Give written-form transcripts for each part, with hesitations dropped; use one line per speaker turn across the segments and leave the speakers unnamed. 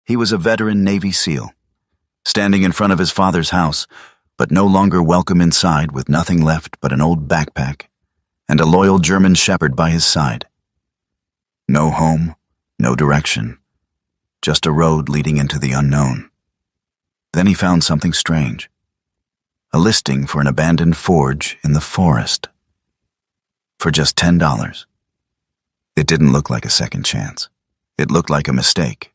He was a veteran Navy SEAL, standing in front of his father's house, but no longer welcome inside with nothing left but an old backpack and a loyal German shepherd by his side. No home, no direction, just a road leading into the unknown. Then he found something strange. A listing for an abandoned forge in the forest. For just $10. It didn't look like a second chance. It looked like a mistake.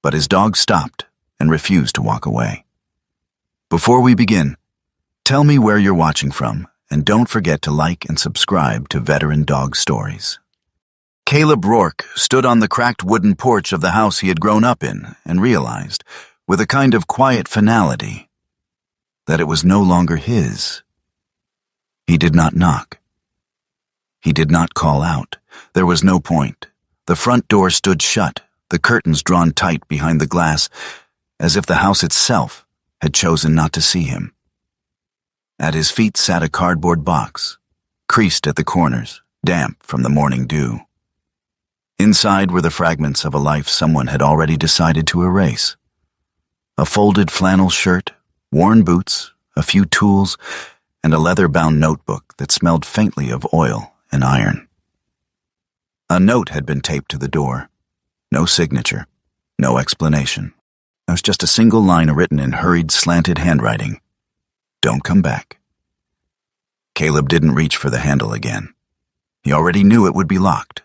But his dog stopped and refused to walk away. Before we begin, tell me where you're watching from, and don't forget to like and subscribe to Veteran Dog Stories. Caleb Rourke stood on the cracked wooden porch of the house he had grown up in and realized, with a kind of quiet finality, that it was no longer his. He did not knock. He did not call out. There was no point. The front door stood shut, the curtains drawn tight behind the glass, as if the house itself had chosen not to see him. At his feet sat a cardboard box, creased at the corners, damp from the morning dew. Inside were the fragments of a life someone had already decided to erase. A folded flannel shirt, worn boots, a few tools, and a leather-bound notebook that smelled faintly of oil and iron. A note had been taped to the door. No signature, no explanation. There was just a single line written in hurried, slanted handwriting. Don't come back. Caleb didn't reach for the handle again. He already knew it would be locked.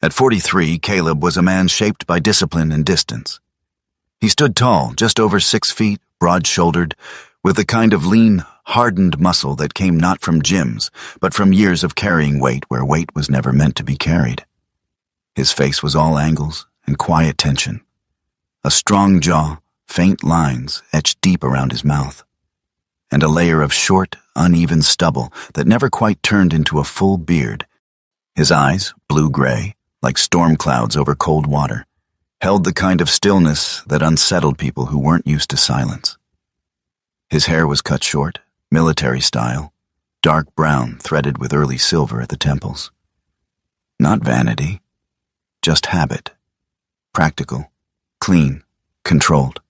At 43, Caleb was a man shaped by discipline and distance. He stood tall, just over 6 feet, broad-shouldered, with the kind of lean, hardened muscle that came not from gyms, but from years of carrying weight where weight was never meant to be carried. His face was all angles and quiet tension. A strong jaw, faint lines etched deep around his mouth, and a layer of short, uneven stubble that never quite turned into a full beard. His eyes, blue-gray, like storm clouds over cold water, held the kind of stillness that unsettled people who weren't used to silence. His hair was cut short, military style, dark brown threaded with early silver at the temples. Not vanity, just habit. Practical, clean, controlled.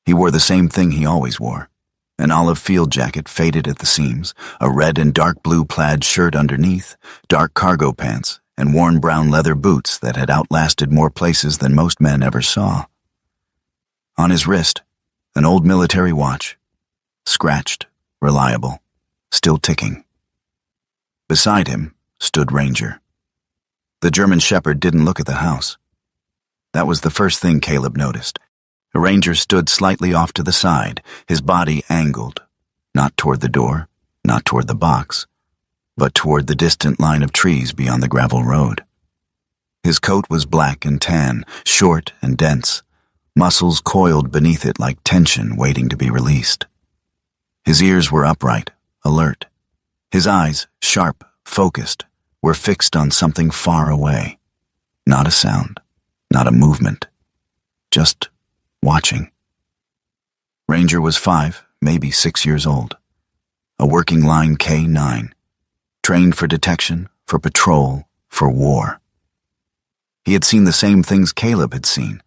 He wore the same thing he always wore. An olive field jacket faded at the seams, a red and dark blue plaid shirt underneath, dark cargo pants, and worn brown leather boots that had outlasted more places than most men ever saw. On his wrist, an old military watch, scratched, reliable, still ticking. Beside him stood Ranger. The German shepherd didn't look at the house. That was the first thing Caleb noticed. Ranger stood slightly off to the side, his body angled, not toward the door, not toward the box, but toward the distant line of trees beyond the gravel road. His coat was black and tan, short and dense, muscles coiled beneath it like tension waiting to be released. His ears were upright, alert. His eyes, sharp, focused, were fixed on something far away. Not a sound, not a movement, just watching. Ranger was 5, maybe 6 years old. A working line K9. Trained for detection, for patrol, for war. He had seen the same things Caleb had seen,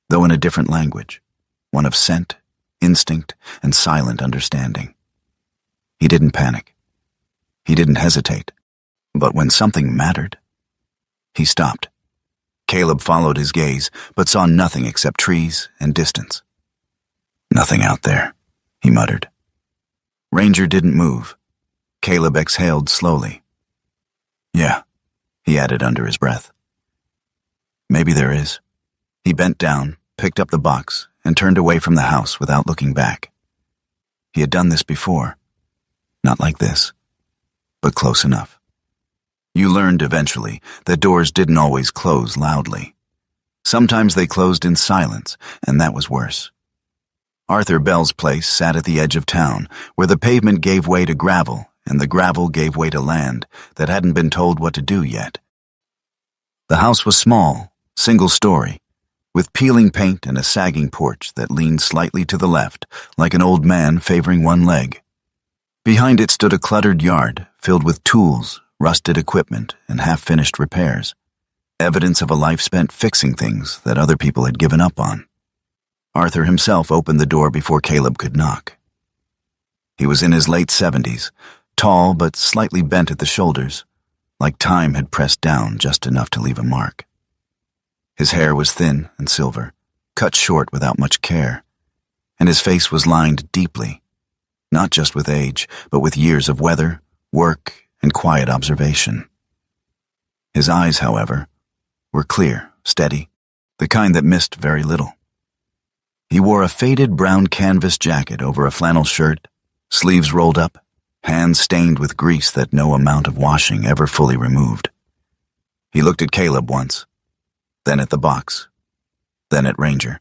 though in a different language, one of scent, instinct, and silent understanding. He didn't panic. He didn't hesitate. But when something mattered, he stopped. Caleb followed his gaze, but saw nothing except trees and distance. Nothing out there, he muttered. Ranger didn't move. Caleb exhaled slowly. Yeah, he added under his breath. Maybe there is. He bent down, picked up the box, and turned away from the house without looking back. He had done this before. Not like this, but close enough. You learned eventually that doors didn't always close loudly. Sometimes they closed in silence, and that was worse. Arthur Bell's place sat at the edge of town, where the pavement gave way to gravel, and the gravel gave way to land that hadn't been told what to do yet. The house was small, single-story, with peeling paint and a sagging porch that leaned slightly to the left, like an old man favoring one leg. Behind it stood a cluttered yard filled with tools, rusted equipment, and half-finished repairs. evidence of a life spent fixing things that other people had given up on. Arthur himself opened the door before Caleb could knock. He was in his late 70s, tall but slightly bent at the shoulders, like time had pressed down just enough to leave a mark. His hair was thin and silver, cut short without much care, and his face was lined deeply, not just with age, but with years of weather, work, and quiet observation. His eyes, however, were clear, steady, the kind that missed very little. He wore a faded brown canvas jacket over a flannel shirt, sleeves rolled up, hands stained with grease that no amount of washing ever fully removed. He looked at Caleb once, then at the box, then at Ranger.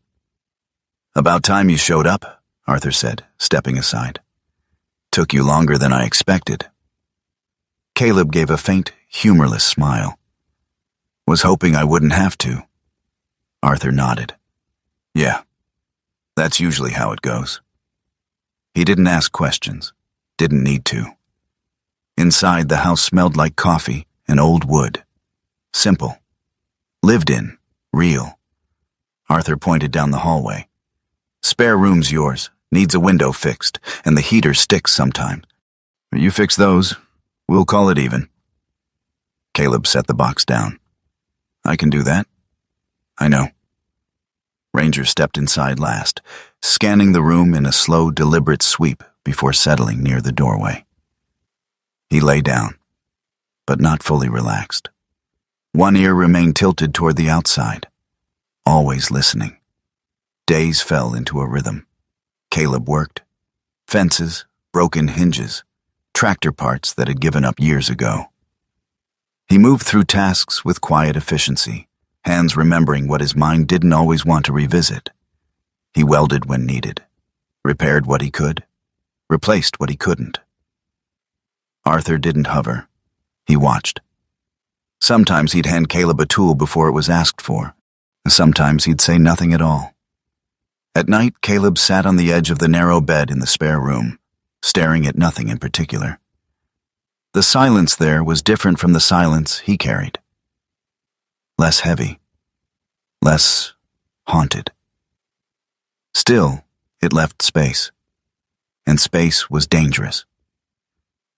"About time you showed up," Arthur said, stepping aside. "Took you longer than I expected." Caleb gave a faint, humorless smile. "Was hoping I wouldn't have to." Arthur nodded. "Yeah, that's usually how it goes." He didn't ask questions, didn't need to. Inside, the house smelled like coffee and old wood. Simple. Lived in. Real. Arthur pointed down the hallway. "Spare room's yours. Needs a window fixed, and the heater sticks sometimes. You fix those, we'll call it even." Caleb set the box down. "I can do that." "I know." Ranger stepped inside last, scanning the room in a slow, deliberate sweep before settling near the doorway. He lay down, but not fully relaxed. One ear remained tilted toward the outside, always listening. Days fell into a rhythm. Caleb worked. Fences, broken hinges, tractor parts that had given up years ago. He moved through tasks with quiet efficiency, hands remembering what his mind didn't always want to revisit. He welded when needed, repaired what he could, replaced what he couldn't. Arthur didn't hover. He watched. Sometimes he'd hand Caleb a tool before it was asked for. Sometimes he'd say nothing at all. At night, Caleb sat on the edge of the narrow bed in the spare room, staring at nothing in particular. The silence there was different from the silence he carried. Less heavy. Less haunted. Still, it left space. And space was dangerous.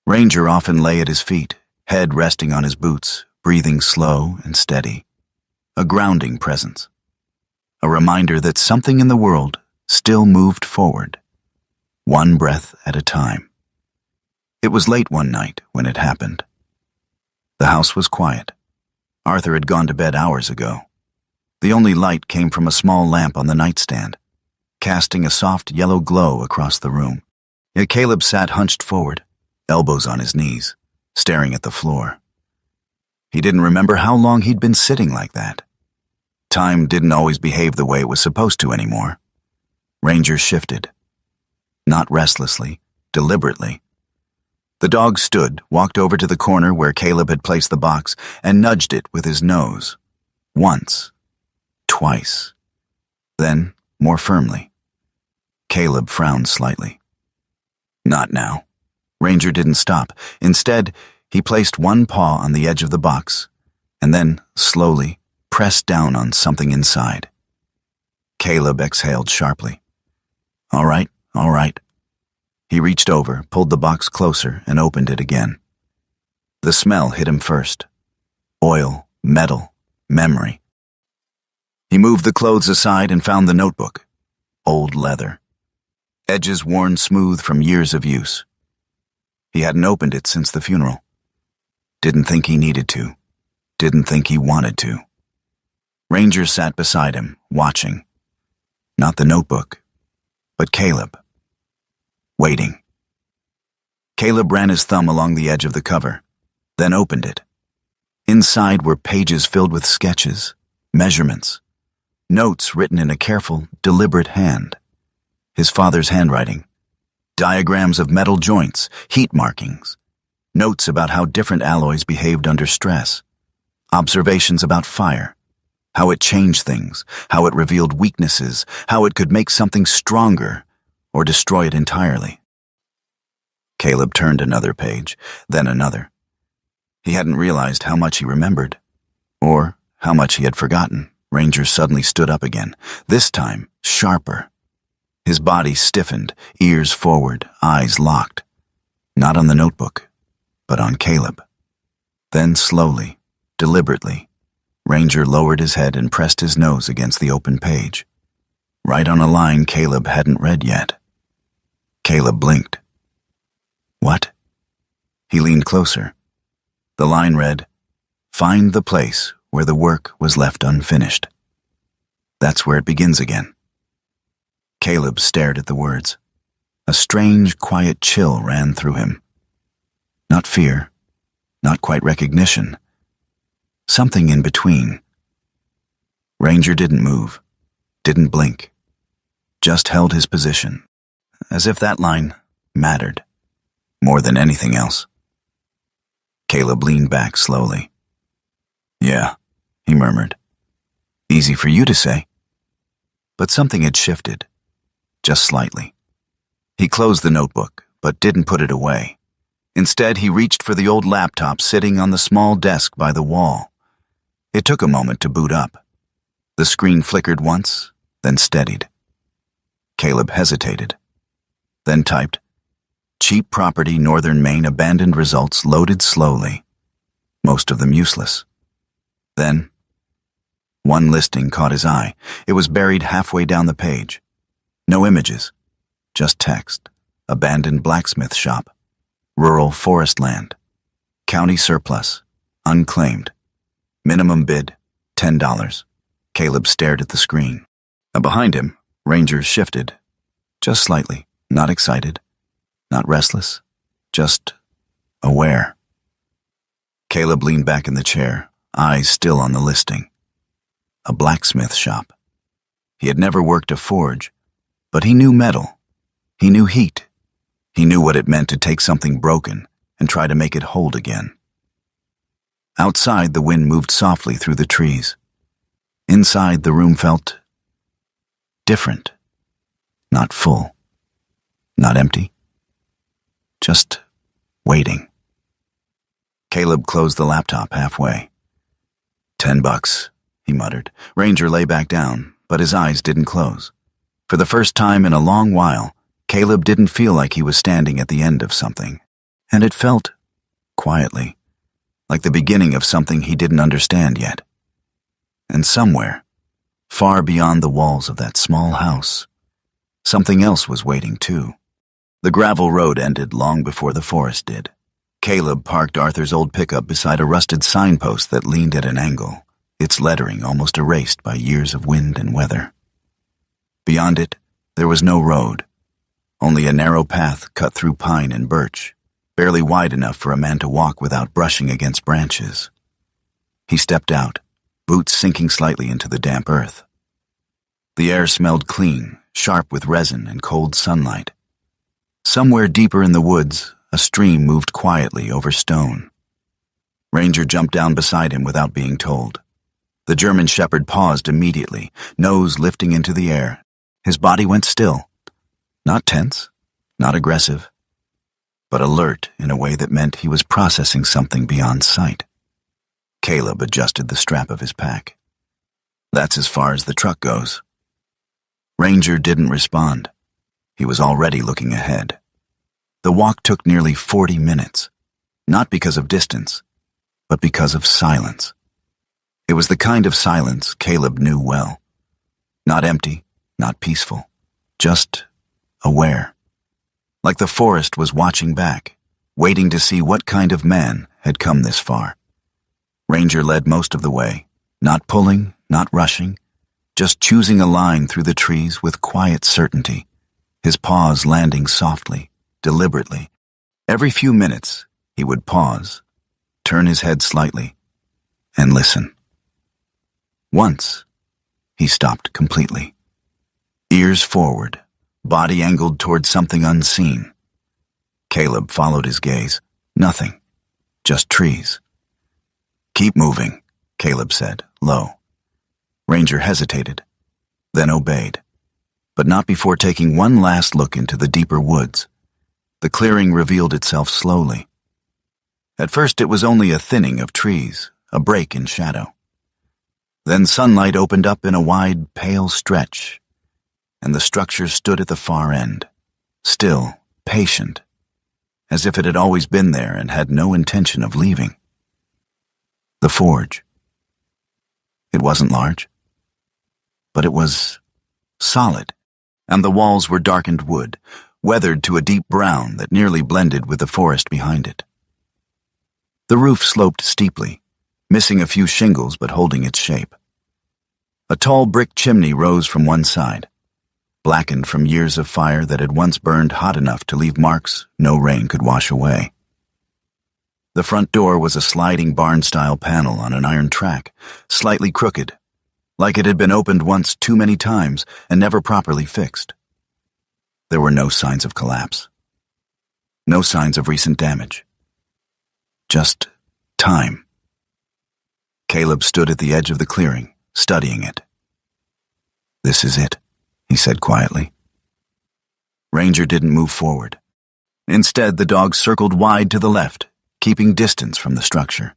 Ranger often lay at his feet, head resting on his boots, breathing slow and steady. A grounding presence. A reminder that something in the world still moved forward, one breath at a time. It was late one night when it happened. The house was quiet. Arthur had gone to bed hours ago. The only light came from a small lamp on the nightstand, casting a soft yellow glow across the room. Yet Caleb sat hunched forward, elbows on his knees, staring at the floor. He didn't remember how long he'd been sitting like that. Time didn't always behave the way it was supposed to anymore. Ranger shifted. Not restlessly, deliberately. The dog stood, walked over to the corner where Caleb had placed the box, and nudged it with his nose. Once. Twice. Then, more firmly. Caleb frowned slightly. Not now. Ranger didn't stop. Instead, he placed one paw on the edge of the box, and then, slowly, pressed down on something inside. Caleb exhaled sharply. All right. He reached over, pulled the box closer, and opened it again. The smell hit him first. Oil, metal, memory. He moved the clothes aside and found the notebook. Old leather. Edges worn smooth from years of use. He hadn't opened it since the funeral. Didn't think he needed to. Didn't think he wanted to. Ranger sat beside him, watching. Not the notebook, but Caleb. Waiting. Caleb ran his thumb along the edge of the cover, then opened it. Inside were pages filled with sketches, measurements, notes written in a careful, deliberate hand. His father's handwriting. Diagrams of metal joints, heat markings. Notes about how different alloys behaved under stress. Observations about fire. How it changed things, how it revealed weaknesses, how it could make something stronger or destroy it entirely. Caleb turned another page, then another. He hadn't realized how much he remembered, or how much he had forgotten, Ranger suddenly stood up again, this time sharper. His body stiffened, ears forward, eyes locked. Not on the notebook, but on Caleb. Then slowly, deliberately, Ranger lowered his head and pressed his nose against the open page, right on a line Caleb hadn't read yet. Caleb blinked. What? He leaned closer. The line read, "Find the place where the work was left unfinished." That's where it begins again. Caleb stared at the words. A strange, quiet chill ran through him. Not fear, not quite recognition. Something in between. Ranger didn't move, didn't blink, just held his position, as if that line mattered more than anything else. Caleb leaned back slowly. "Yeah," he murmured. "Easy for you to say." But something had shifted, just slightly. He closed the notebook, but didn't put it away. Instead, he reached for the old laptop sitting on the small desk by the wall. It took a moment to boot up. The screen flickered once, then steadied. Caleb hesitated, then typed, "Cheap property, Northern Maine, abandoned results loaded slowly. Most of them useless." Then, one listing caught his eye. It was buried halfway down the page. No images, just text. Abandoned blacksmith shop. Rural forest land. County surplus. Unclaimed. Minimum bid, $10. Caleb stared at the screen. Behind him, Ranger shifted. Just slightly, not excited, not restless, just aware. Caleb leaned back in the chair, eyes still on the listing. A blacksmith shop. He had never worked a forge, but he knew metal. He knew heat. He knew what it meant to take something broken and try to make it hold again. Outside, the wind moved softly through the trees. Inside, the room felt different. Not full. Not empty. Just waiting. Caleb closed the laptop halfway. $10, he muttered. Ranger lay back down, but his eyes didn't close. For the first time in a long while, Caleb didn't feel like he was standing at the end of something. And it felt, quietly, like the beginning of something he didn't understand yet. And somewhere, far beyond the walls of that small house, something else was waiting too. The gravel road ended long before the forest did. Caleb parked Arthur's old pickup beside a rusted signpost that leaned at an angle, its lettering almost erased by years of wind and weather. Beyond it, there was no road, only a narrow path cut through pine and birch, barely wide enough for a man to walk without brushing against branches. He stepped out, boots sinking slightly into the damp earth. The air smelled clean, sharp with resin and cold sunlight. Somewhere deeper in the woods, a stream moved quietly over stone. Ranger jumped down beside him without being told. The German shepherd paused immediately, nose lifting into the air. His body went still. Not tense, not aggressive, but alert in a way that meant he was processing something beyond sight. Caleb adjusted the strap of his pack. That's as far as the truck goes. Ranger didn't respond. He was already looking ahead. The walk took nearly 40 minutes, not because of distance, but because of silence. It was the kind of silence Caleb knew well. Not empty, not peaceful, just aware. Like the forest was watching back, waiting to see what kind of man had come this far. Ranger led most of the way, not pulling, not rushing, just choosing a line through the trees with quiet certainty, his paws landing softly, deliberately. Every few minutes, he would pause, turn his head slightly, and listen. Once, he stopped completely. Ears forward, body angled toward something unseen. Caleb followed his gaze. Nothing, just trees. "Keep moving," Caleb said, low. Ranger hesitated, then obeyed, but not before taking one last look into the deeper woods. The clearing revealed itself slowly. At first it was only a thinning of trees, a break in shadow. Then sunlight opened up in a wide, pale stretch, and the structure stood at the far end, still, patient, as if it had always been there and had no intention of leaving. The forge. It wasn't large, but it was solid, and the walls were darkened wood, weathered to a deep brown that nearly blended with the forest behind it. The roof sloped steeply, missing a few shingles but holding its shape. A tall brick chimney rose from one side, blackened from years of fire that had once burned hot enough to leave marks no rain could wash away. The front door was a sliding barn-style panel on an iron track, slightly crooked, like it had been opened once too many times and never properly fixed. There were no signs of collapse. No signs of recent damage. Just time. Caleb stood at the edge of the clearing, studying it. "This is it," he said quietly. Ranger didn't move forward. Instead, the dog circled wide to the left, keeping distance from the structure.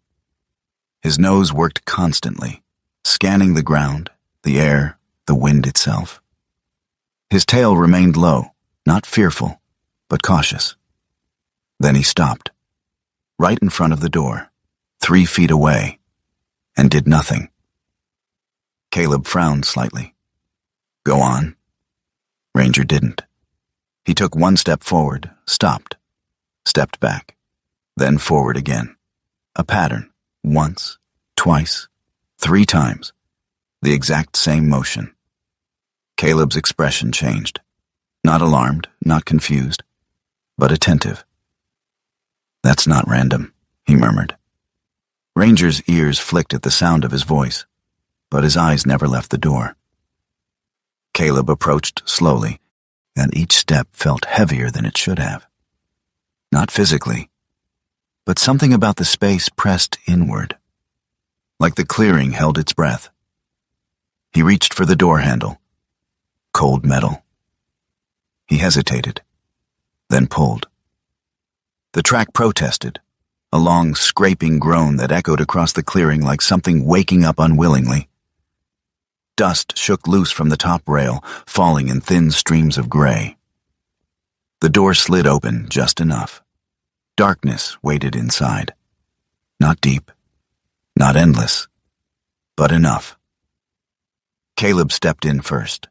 His nose worked constantly, scanning the ground, the air, the wind itself. His tail remained low, not fearful, but cautious. Then he stopped, right in front of the door, 3 feet away, and did nothing. Caleb frowned slightly. "Go on." Ranger didn't. He took 1 step forward, stopped, stepped back, then forward again. A pattern, once, twice, 3 times, the exact same motion. Caleb's expression changed. Not alarmed, not confused, but attentive. "That's not random," he murmured. Ranger's ears flicked at the sound of his voice, but his eyes never left the door. Caleb approached slowly, and each step felt heavier than it should have. Not physically, but something about the space pressed inward, like the clearing held its breath. He reached for the door handle. Cold metal. He hesitated, then pulled. The track protested, a long scraping groan that echoed across the clearing like something waking up unwillingly. Dust shook loose from the top rail, falling in thin streams of gray. The door slid open just enough. Darkness waited inside. Not deep, not endless, but enough. Caleb stepped in first.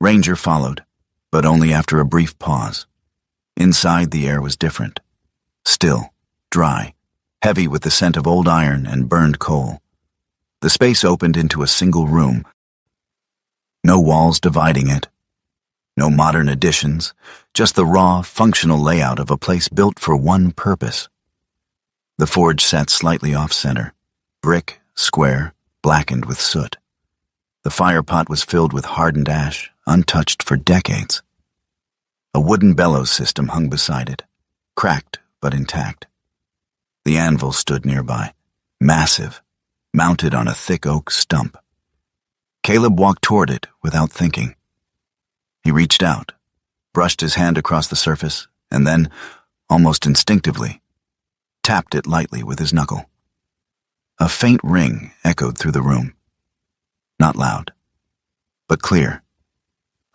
Ranger followed, but only after a brief pause. Inside, the air was different. Still, dry, heavy with the scent of old iron and burned coal. The space opened into a single room. No walls dividing it. No modern additions, just the raw, functional layout of a place built for one purpose. The forge sat slightly off-center, brick, square, blackened with soot. The fire pot was filled with hardened ash, untouched for decades. A wooden bellows system hung beside it, cracked but intact. The anvil stood nearby, massive, mounted on a thick oak stump. Caleb walked toward it without thinking. He reached out, brushed his hand across the surface, and then, almost instinctively, tapped it lightly with his knuckle. A faint ring echoed through the room. Not loud, but clear.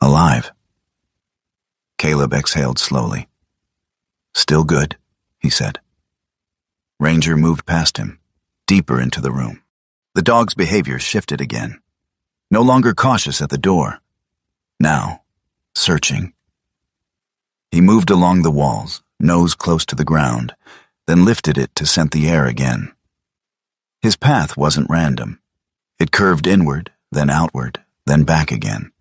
Alive. Caleb exhaled slowly. "Still good," he said. Ranger moved past him, deeper into the room. The dog's behavior shifted again. No longer cautious at the door. Now, searching. He moved along the walls, nose close to the ground, then lifted it to scent the air again. His path wasn't random. It curved inward, then outward, then back again,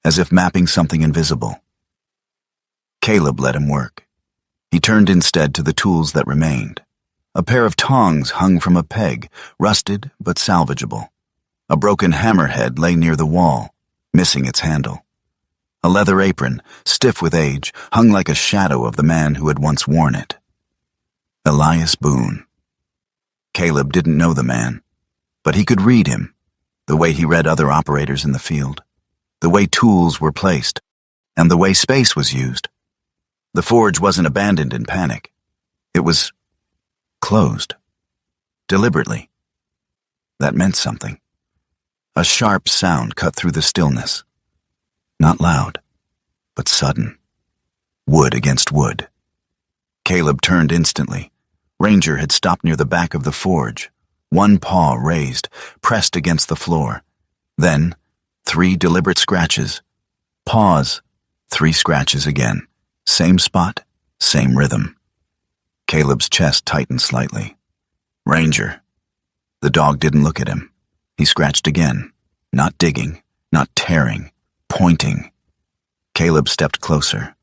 as if mapping something invisible. Caleb let him work. He turned instead to the tools that remained. A pair of tongs hung from a peg, rusted but salvageable. A broken hammerhead lay near the wall, missing its handle. A leather apron, stiff with age, hung like a shadow of the man who had once worn it. Elias Boone. Caleb didn't know the man, but he could read him, the way he read other operators in the field, the way tools were placed, and the way space was used. The forge wasn't abandoned in panic. It was closed. Deliberately. That meant something. A sharp sound cut through the stillness. Not loud, but sudden. Wood against wood. Caleb turned instantly. Ranger had stopped near the back of the forge, one paw raised, pressed against the floor. Then, 3 deliberate scratches. Paws, 3 scratches again. Same spot, same rhythm. Caleb's chest tightened slightly. Ranger. The dog didn't look at him. He scratched again, not digging, not tearing, pointing. Caleb stepped closer.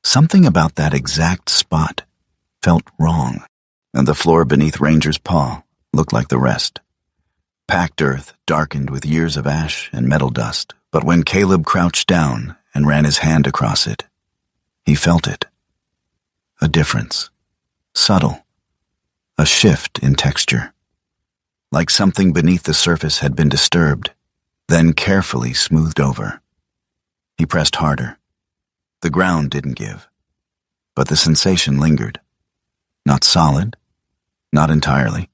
Something about that exact spot felt wrong, and the floor beneath Ranger's paw looked like the rest. Packed earth, darkened with years of ash and metal dust, but when Caleb crouched down and ran his hand across it, he felt it. A difference. Subtle. A shift in texture. Like something beneath the surface had been disturbed, then carefully smoothed over. He pressed harder. The ground didn't give, but the sensation lingered. Not solid, not entirely.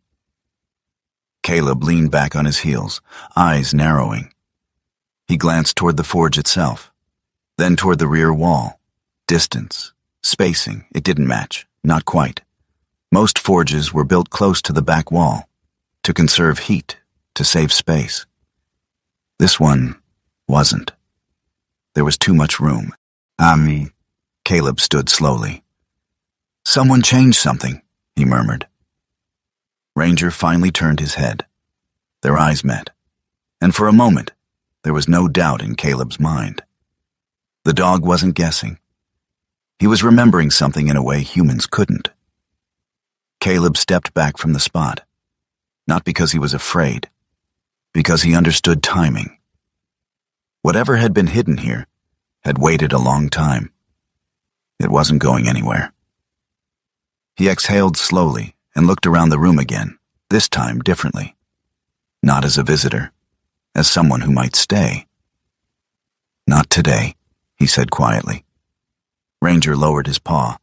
Caleb leaned back on his heels, eyes narrowing. He glanced toward the forge itself, then toward the rear wall. Distance, spacing, it didn't match, not quite. Most forges were built close to the back wall, to conserve heat, to save space. This one wasn't. There was too much room. Caleb stood slowly. Someone changed something, he murmured. Ranger finally turned his head. Their eyes met, and for a moment, there was no doubt in Caleb's mind. The dog wasn't guessing. He was remembering something in a way humans couldn't. Caleb stepped back from the spot, not because he was afraid, because he understood timing. Whatever had been hidden here had waited a long time. It wasn't going anywhere. He exhaled slowly and looked around the room again, this time differently. Not as a visitor, as someone who might stay. Not today, he said quietly. Ranger lowered his paw,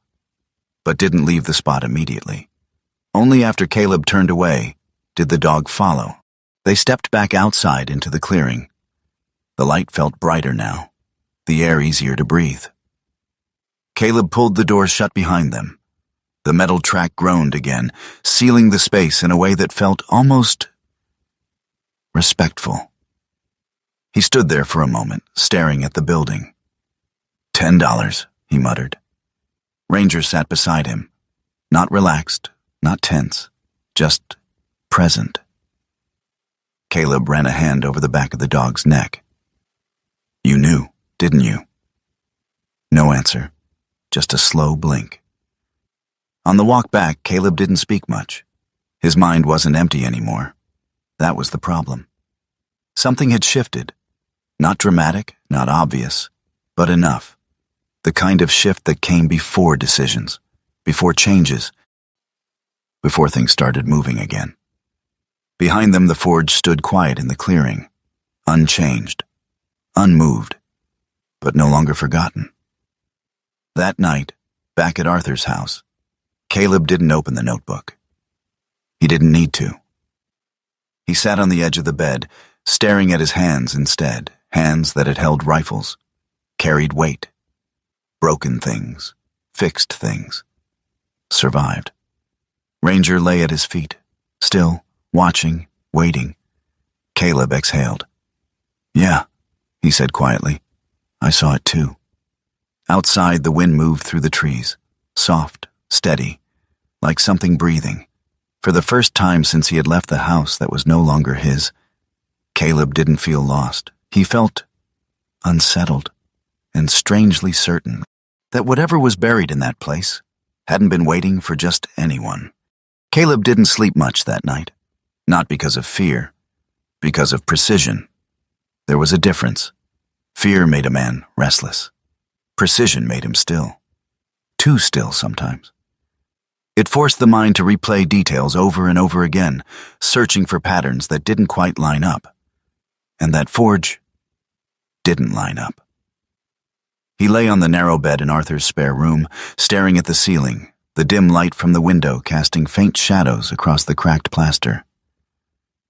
but didn't leave the spot immediately. Only after Caleb turned away did the dog follow. They stepped back outside into the clearing. The light felt brighter now, the air easier to breathe. Caleb pulled the door shut behind them. The metal track groaned again, sealing the space in a way that felt almost respectful. He stood there for a moment, staring at the building. $10, he muttered. Ranger sat beside him, not relaxed, not tense, just present. Caleb ran a hand over the back of the dog's neck. You knew, didn't you? No answer, just a slow blink. On the walk back, Caleb didn't speak much. His mind wasn't empty anymore. That was the problem. Something had shifted. Not dramatic, not obvious, but enough. The kind of shift that came before decisions, before changes, before things started moving again. Behind them, the forge stood quiet in the clearing, unchanged, unmoved, but no longer forgotten. That night, back at Arthur's house, Caleb didn't open the notebook. He didn't need to. He sat on the edge of the bed, staring at his hands instead, hands that had held rifles, carried weight, broken things, fixed things, survived. Ranger lay at his feet, still, watching, waiting. Caleb exhaled. Yeah, he said quietly. I saw it too. Outside, the wind moved through the trees, soft, steady, like something breathing. For the first time since he had left the house that was no longer his, Caleb didn't feel lost. He felt unsettled and strangely certain that whatever was buried in that place hadn't been waiting for just anyone. Caleb didn't sleep much that night, not because of fear, because of precision. There was a difference. Fear made a man restless. Precision made him still. Too still sometimes. It forced the mind to replay details over and over again, searching for patterns that didn't quite line up. And that forge didn't line up. He lay on the narrow bed in Arthur's spare room, staring at the ceiling, the dim light from the window casting faint shadows across the cracked plaster.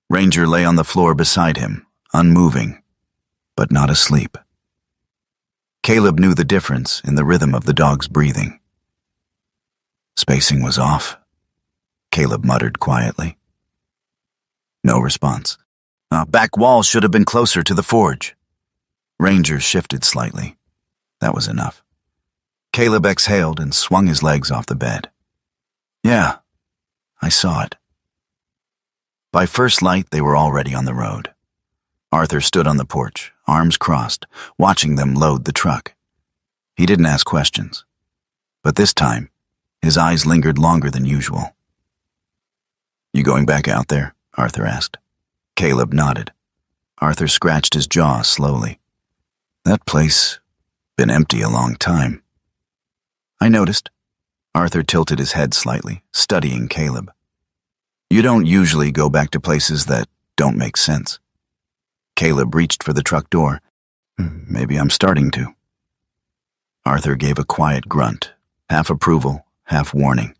Ranger lay on the floor beside him, unmoving, but not asleep. Caleb knew the difference in the rhythm of the dog's breathing. Spacing was off, Caleb muttered quietly. No response. Back wall should have been closer to the forge. Ranger shifted slightly. That was enough. Caleb exhaled and swung his legs off the bed. Yeah, I saw it. By first light, they were already on the road. Arthur stood on the porch, arms crossed, watching them load the truck. He didn't ask questions, but this time, his eyes lingered longer than usual. You going back out there? Arthur asked. Caleb nodded. Arthur scratched his jaw slowly. That place been empty a long time. I noticed. Arthur tilted his head slightly, studying Caleb. You don't usually go back to places that don't make sense. Caleb reached for the truck door. Maybe I'm starting to. Arthur gave a quiet grunt, half approval, half warning.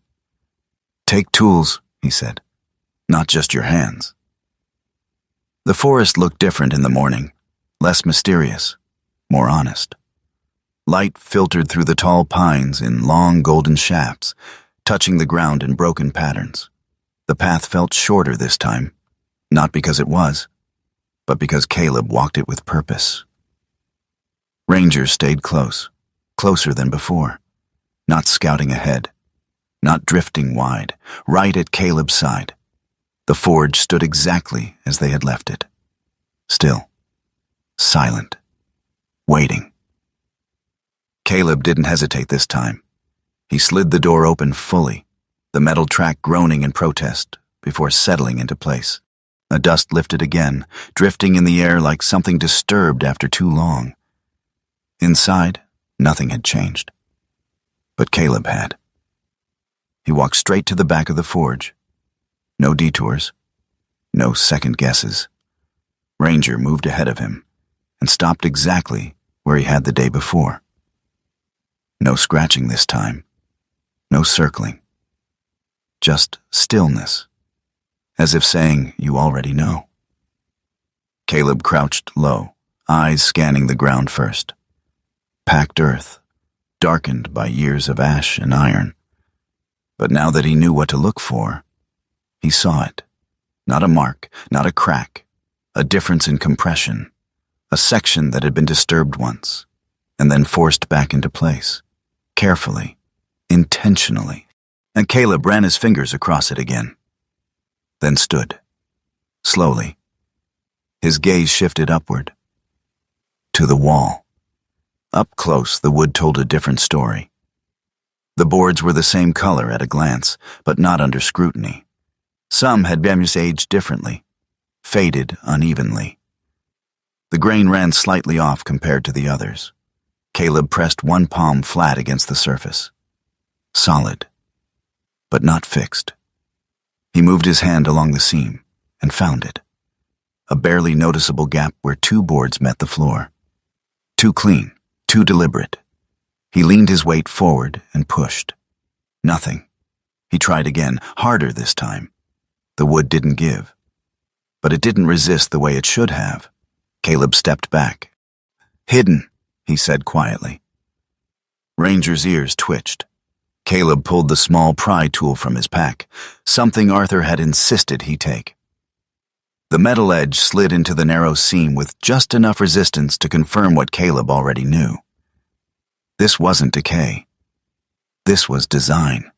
Take tools, he said. Not just your hands. The forest looked different in the morning, less mysterious, more honest. Light filtered through the tall pines in long golden shafts, touching the ground in broken patterns. The path felt shorter this time, not because it was, but because Caleb walked it with purpose. Ranger stayed close, closer than before, not scouting ahead, not drifting wide, right at Caleb's side. The forge stood exactly as they had left it. Still, silent, waiting. Caleb didn't hesitate this time. He slid the door open fully, the metal track groaning in protest, before settling into place. A dust lifted again, drifting in the air like something disturbed after too long. Inside, nothing had changed. But Caleb had. He walked straight to the back of the forge. No detours, no second guesses. Ranger moved ahead of him and stopped exactly where he had the day before. No scratching this time, no circling. Just stillness, as if saying, you already know. Caleb crouched low, eyes scanning the ground first. Packed earth, darkened by years of ash and iron. But now that he knew what to look for, he saw it. Not a mark, not a crack, a difference in compression, a section that had been disturbed once, and then forced back into place, carefully, intentionally. And Caleb ran his fingers across it again, then stood, slowly. His gaze shifted upward, to the wall. Up close, the wood told a different story. The boards were the same color at a glance, but not under scrutiny. Some had been aged differently, faded unevenly. The grain ran slightly off compared to the others. Caleb pressed one palm flat against the surface. Solid, but not fixed. He moved his hand along the seam and found it. A barely noticeable gap where two boards met the floor. Too clean, too deliberate. He leaned his weight forward and pushed. Nothing. He tried again, harder this time. The wood didn't give. But it didn't resist the way it should have. Caleb stepped back. Hidden, he said quietly. Ranger's ears twitched. Caleb pulled the small pry tool from his pack, something Arthur had insisted he take. The metal edge slid into the narrow seam with just enough resistance to confirm what Caleb already knew. This wasn't decay. This was design.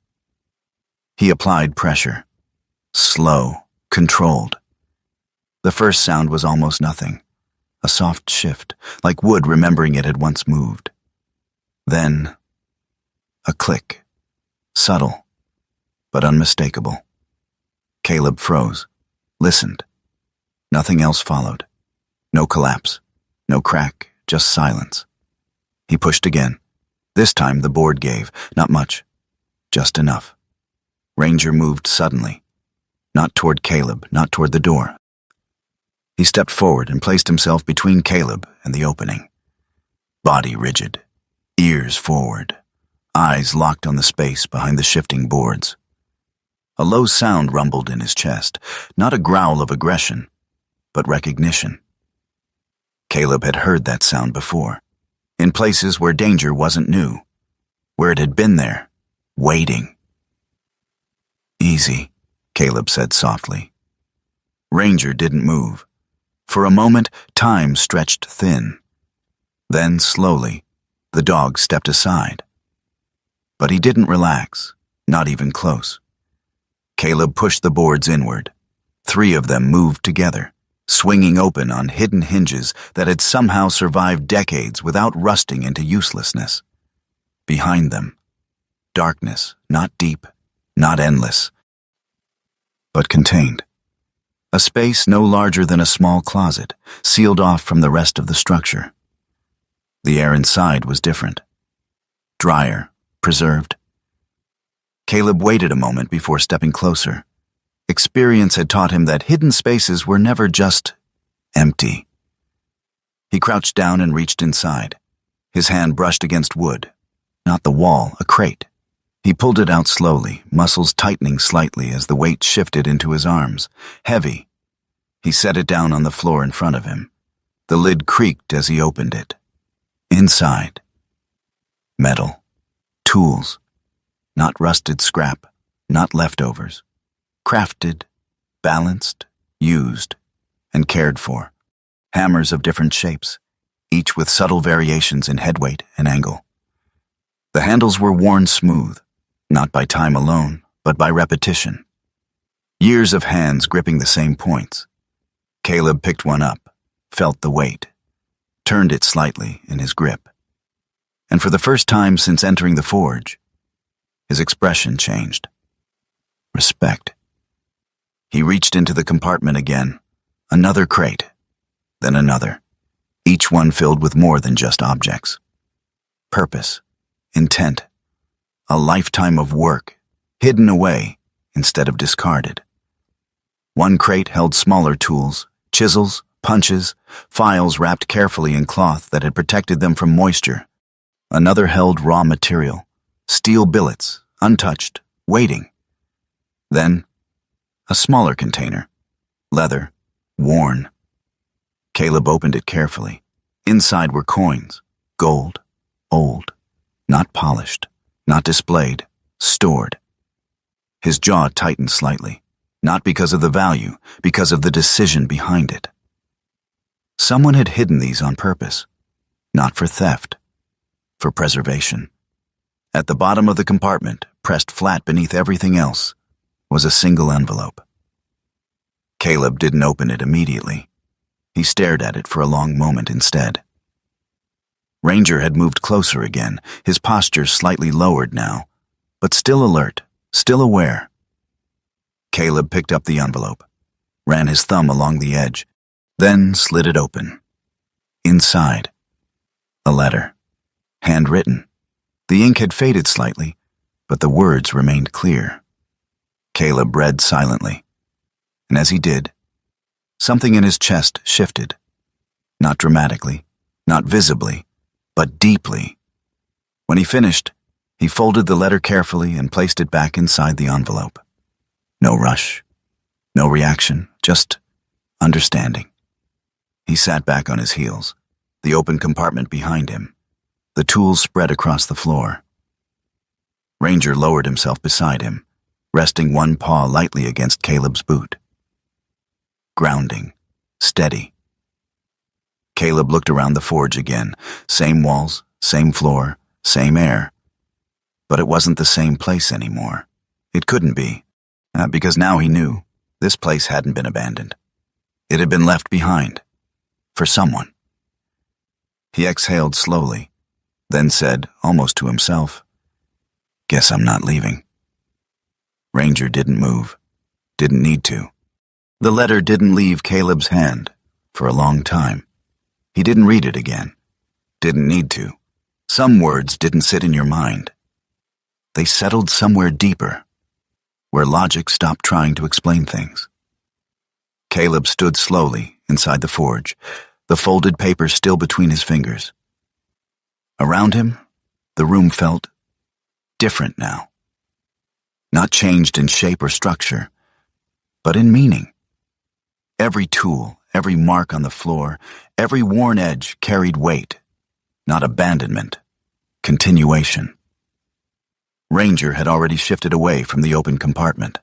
He applied pressure. Slow, controlled. The first sound was almost nothing. A soft shift, like wood remembering it had once moved. Then, a click. Subtle, but unmistakable. Caleb froze, listened. Nothing else followed. No collapse, no crack, just silence. He pushed again. This time the board gave, not much, just enough. Ranger moved suddenly. Not toward Caleb, not toward the door. He stepped forward and placed himself between Caleb and the opening. Body rigid, ears forward, eyes locked on the space behind the shifting boards. A low sound rumbled in his chest, not a growl of aggression, but recognition. Caleb had heard that sound before, in places where danger wasn't new, where it had been there, waiting. "Easy," Caleb said softly. Ranger didn't move. For a moment, time stretched thin. Then, slowly, the dog stepped aside. But he didn't relax, not even close. Caleb pushed the boards inward. 3 of them moved together, swinging open on hidden hinges that had somehow survived decades without rusting into uselessness. Behind them, darkness, not deep, not endless, but contained. A space no larger than a small closet, sealed off from the rest of the structure. The air inside was different. Drier, preserved. Caleb waited a moment before stepping closer. Experience had taught him that hidden spaces were never just empty. He crouched down and reached inside. His hand brushed against wood. Not the wall, a crate. He pulled it out slowly, muscles tightening slightly as the weight shifted into his arms. Heavy. He set it down on the floor in front of him. The lid creaked as he opened it. Inside. Metal. Tools. Not rusted scrap. Not leftovers. Crafted, balanced, used, and cared for. Hammers of different shapes, each with subtle variations in head weight and angle. The handles were worn smooth, not by time alone, but by repetition. Years of hands gripping the same points. Caleb picked one up, felt the weight, turned it slightly in his grip. And for the first time since entering the forge, his expression changed. Respect. He reached into the compartment again, another crate, then another, each one filled with more than just objects. Purpose, intent, a lifetime of work, hidden away instead of discarded. One crate held smaller tools, chisels, punches, files wrapped carefully in cloth that had protected them from moisture. Another held raw material, steel billets, untouched, waiting. Then, a smaller container, leather, worn. Caleb opened it carefully. Inside were coins, gold, old, not polished, not displayed, stored. His jaw tightened slightly, not because of the value, because of the decision behind it. Someone had hidden these on purpose, not for theft, for preservation. At the bottom of the compartment, pressed flat beneath everything else, was a single envelope. Caleb didn't open it immediately. He stared at it for a long moment instead. Ranger had moved closer again, his posture slightly lowered now, but still alert, still aware. Caleb picked up the envelope, ran his thumb along the edge, then slid it open. Inside, a letter, handwritten. The ink had faded slightly, but the words remained clear. Caleb read silently, and as he did, something in his chest shifted. Not dramatically, not visibly, but deeply. When he finished, he folded the letter carefully and placed it back inside the envelope. No rush, no reaction, just understanding. He sat back on his heels, the open compartment behind him, the tools spread across the floor. Ranger lowered himself beside him, resting one paw lightly against Caleb's boot. Grounding, steady. Caleb looked around the forge again, same walls, same floor, same air. But it wasn't the same place anymore. It couldn't be, because now he knew this place hadn't been abandoned. It had been left behind, for someone. He exhaled slowly, then said, almost to himself, "Guess I'm not leaving." Ranger didn't move, didn't need to. The letter didn't leave Caleb's hand for a long time. He didn't read it again, didn't need to. Some words didn't sit in your mind. They settled somewhere deeper, where logic stopped trying to explain things. Caleb stood slowly inside the forge, the folded paper still between his fingers. Around him, the room felt different now. Not changed in shape or structure, but in meaning. Every tool, every mark on the floor, every worn edge carried weight. Not abandonment. Continuation. Ranger had already shifted away from the open compartment.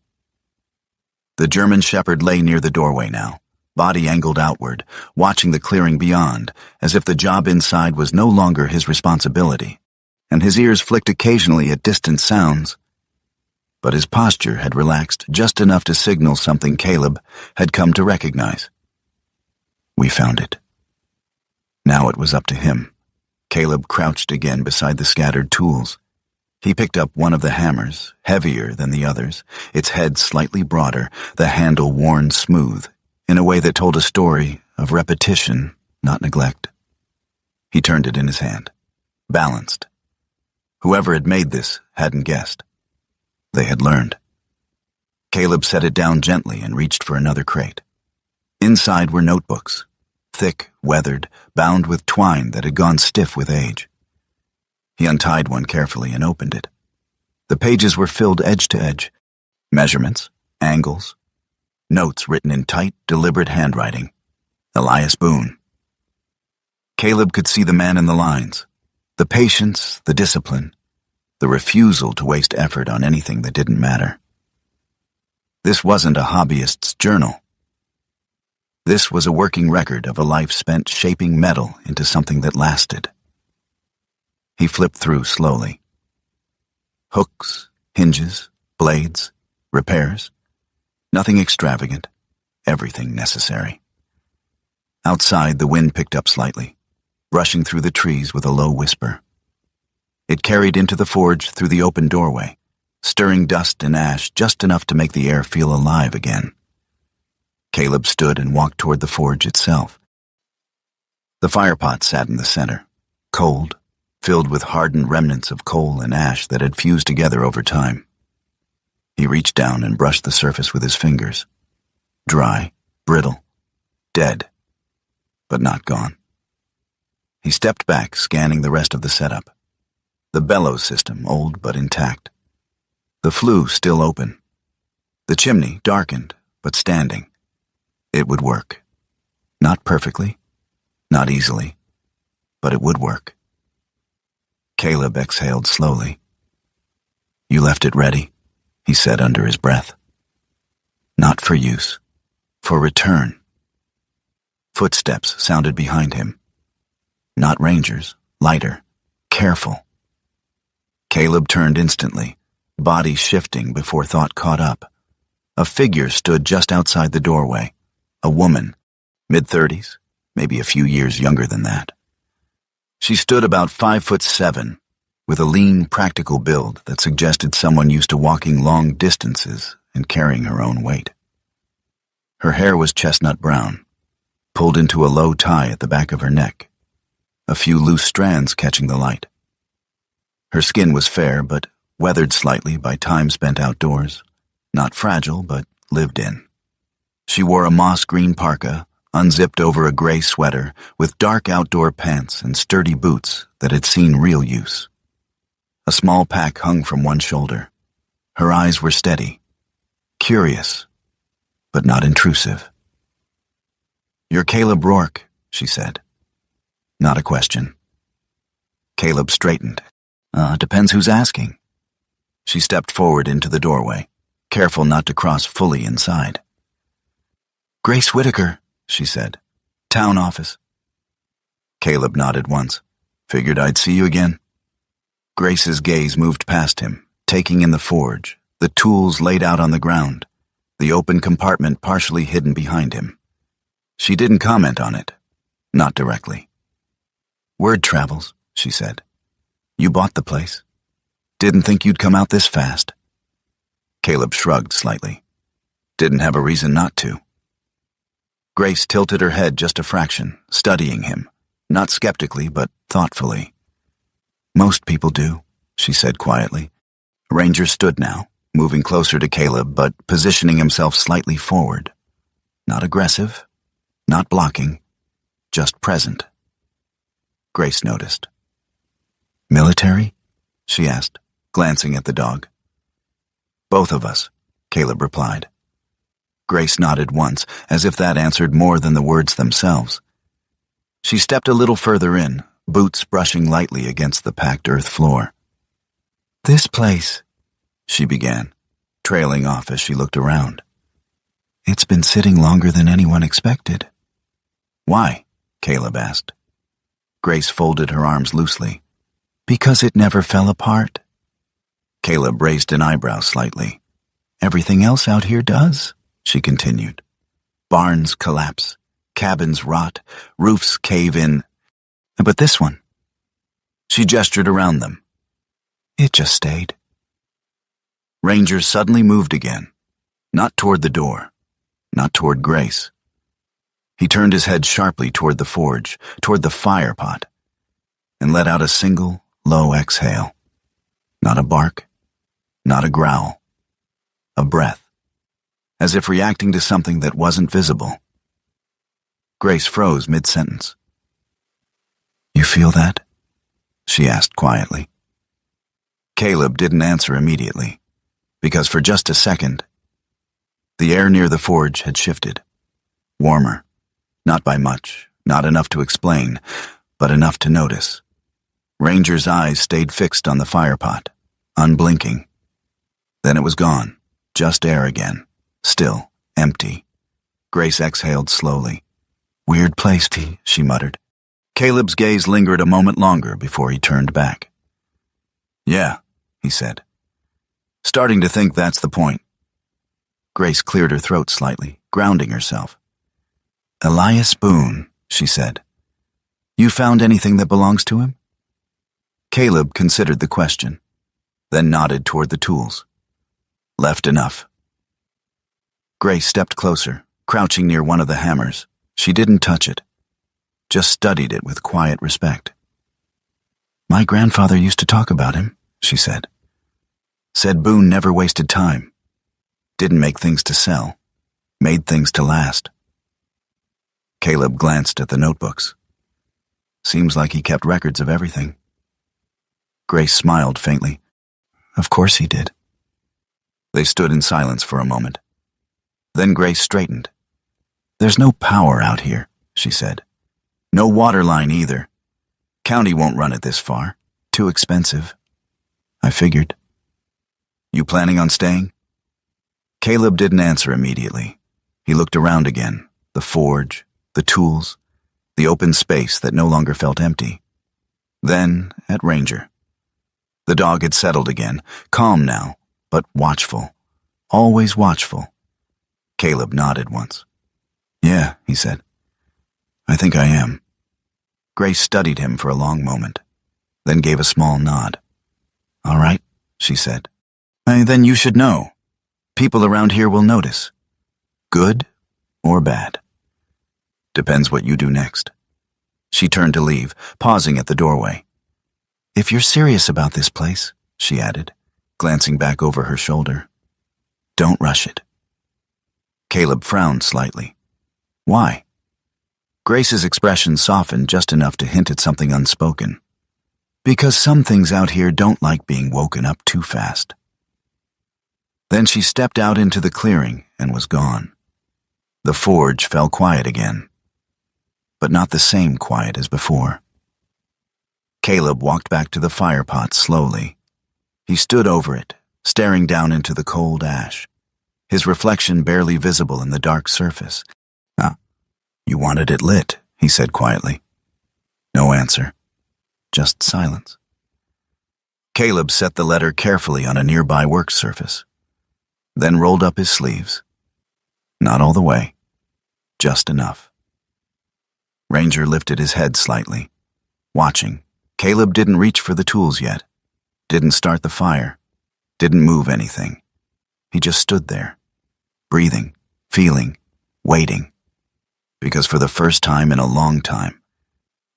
The German Shepherd lay near the doorway now, body angled outward, watching the clearing beyond, as if the job inside was no longer his responsibility, and his ears flicked occasionally at distant sounds. But his posture had relaxed just enough to signal something Caleb had come to recognize. We found it. Now it was up to him. Caleb crouched again beside the scattered tools. He picked up one of the hammers, heavier than the others, its head slightly broader, the handle worn smooth, in a way that told a story of repetition, not neglect. He turned it in his hand, balanced. Whoever had made this hadn't guessed. They had learned. Caleb set it down gently and reached for another crate. Inside were notebooks, thick, weathered, bound with twine that had gone stiff with age. He untied one carefully and opened it. The pages were filled edge to edge. Measurements, angles, notes written in tight, deliberate handwriting. Elias Boone. Caleb could see the man in the lines. The patience, the discipline, the refusal to waste effort on anything that didn't matter. This wasn't a hobbyist's journal. This was a working record of a life spent shaping metal into something that lasted. He flipped through slowly. Hooks, hinges, blades, repairs. Nothing extravagant, everything necessary. Outside, the wind picked up slightly, brushing through the trees with a low whisper. It carried into the forge through the open doorway, stirring dust and ash just enough to make the air feel alive again. Caleb stood and walked toward the forge itself. The firepot sat in the center, cold, filled with hardened remnants of coal and ash that had fused together over time. He reached down and brushed the surface with his fingers. Dry, brittle, dead, but not gone. He stepped back, scanning the rest of the setup. The bellows system, old but intact. The flue still open. The chimney darkened, but standing. It would work. Not perfectly, not easily, but it would work. Caleb exhaled slowly. You left it ready, he said under his breath. Not for use, for return. Footsteps sounded behind him. Not Rangers, lighter, careful. Caleb turned instantly, body shifting before thought caught up. A figure stood just outside the doorway. A woman, mid-30s, maybe a few years younger than that. She stood about 5'7", with a lean, practical build that suggested someone used to walking long distances and carrying her own weight. Her hair was chestnut brown, pulled into a low tie at the back of her neck, a few loose strands catching the light. Her skin was fair, but weathered slightly by time spent outdoors, not fragile, but lived in. She wore a moss-green parka, unzipped over a gray sweater, with dark outdoor pants and sturdy boots that had seen real use. A small pack hung from one shoulder. Her eyes were steady, curious, but not intrusive. You're Caleb Rourke, she said. Not a question. Caleb straightened. Depends who's asking. She stepped forward into the doorway, careful not to cross fully inside. Grace Whitaker, she said. Town office. Caleb nodded once. Figured I'd see you again. Grace's gaze moved past him, taking in the forge, the tools laid out on the ground, the open compartment partially hidden behind him. She didn't comment on it, not directly. Word travels, she said. You bought the place. Didn't think you'd come out this fast. Caleb shrugged slightly. Didn't have a reason not to. Grace tilted her head just a fraction, studying him, not skeptically, but thoughtfully. Most people do, she said quietly. Ranger stood now, moving closer to Caleb, but positioning himself slightly forward. Not aggressive, not blocking, just present. Grace noticed. Military? She asked, glancing at the dog. Both of us, Caleb replied. Grace nodded once, as if that answered more than the words themselves. She stepped a little further in, boots brushing lightly against the packed earth floor. "This place," she began, trailing off as she looked around. "It's been sitting longer than anyone expected." "Why?" Caleb asked. Grace folded her arms loosely. "Because it never fell apart." Caleb raised an eyebrow slightly. "Everything else out here does," she continued. "Barns collapse, cabins rot, roofs cave in. But this one," she gestured around them, "it just stayed." Ranger suddenly moved again, not toward the door, not toward Grace. He turned his head sharply toward the forge, toward the fire pot, and let out a single, low exhale. Not a bark, not a growl. A breath, as if reacting to something that wasn't visible. Grace froze mid-sentence. "You feel that?" she asked quietly. Caleb didn't answer immediately, because for just a second, the air near the forge had shifted. Warmer, not by much, not enough to explain, but enough to notice. Ranger's eyes stayed fixed on the fire pot, unblinking. Then it was gone, just air again, still, empty. Grace exhaled slowly. "Weird place, T," she muttered. Caleb's gaze lingered a moment longer before he turned back. "Yeah," he said. "Starting to think that's the point." Grace cleared her throat slightly, grounding herself. "Elias Boone," she said. "You found anything that belongs to him?" Caleb considered the question, then nodded toward the tools. "Left enough." Grace stepped closer, crouching near one of the hammers. She didn't touch it, just studied it with quiet respect. "My grandfather used to talk about him," she said. "Said Boone never wasted time. Didn't make things to sell, made things to last." Caleb glanced at the notebooks. Seems like he kept records of everything. Grace smiled faintly. "Of course he did." They stood in silence for a moment. Then Grace straightened. "There's no power out here," she said. "No water line either. County won't run it this far. Too expensive." "I figured." "You planning on staying?" Caleb didn't answer immediately. He looked around again, the forge, the tools, the open space that no longer felt empty. Then at Ranger. The dog had settled again, calm now, but watchful. Always watchful. Caleb nodded once. "Yeah," he said. "I think I am." Grace studied him for a long moment, then gave a small nod. "All right," she said. "Then you should know. People around here will notice. Good or bad. Depends what you do next." She turned to leave, pausing at the doorway. "If you're serious about this place," she added, glancing back over her shoulder, "don't rush it." Caleb frowned slightly. "Why?" Grace's expression softened just enough to hint at something unspoken. "Because some things out here don't like being woken up too fast." Then she stepped out into the clearing and was gone. The forge fell quiet again, but not the same quiet as before. Caleb walked back to the fire pot slowly. He stood over it, staring down into the cold ash, his reflection barely visible in the dark surface. "Ah, you wanted it lit," he said quietly. No answer, just silence. Caleb set the letter carefully on a nearby work surface, then rolled up his sleeves. Not all the way, just enough. Ranger lifted his head slightly, watching. Caleb didn't reach for the tools yet, didn't start the fire, didn't move anything. He just stood there, breathing, feeling, waiting. Because for the first time in a long time,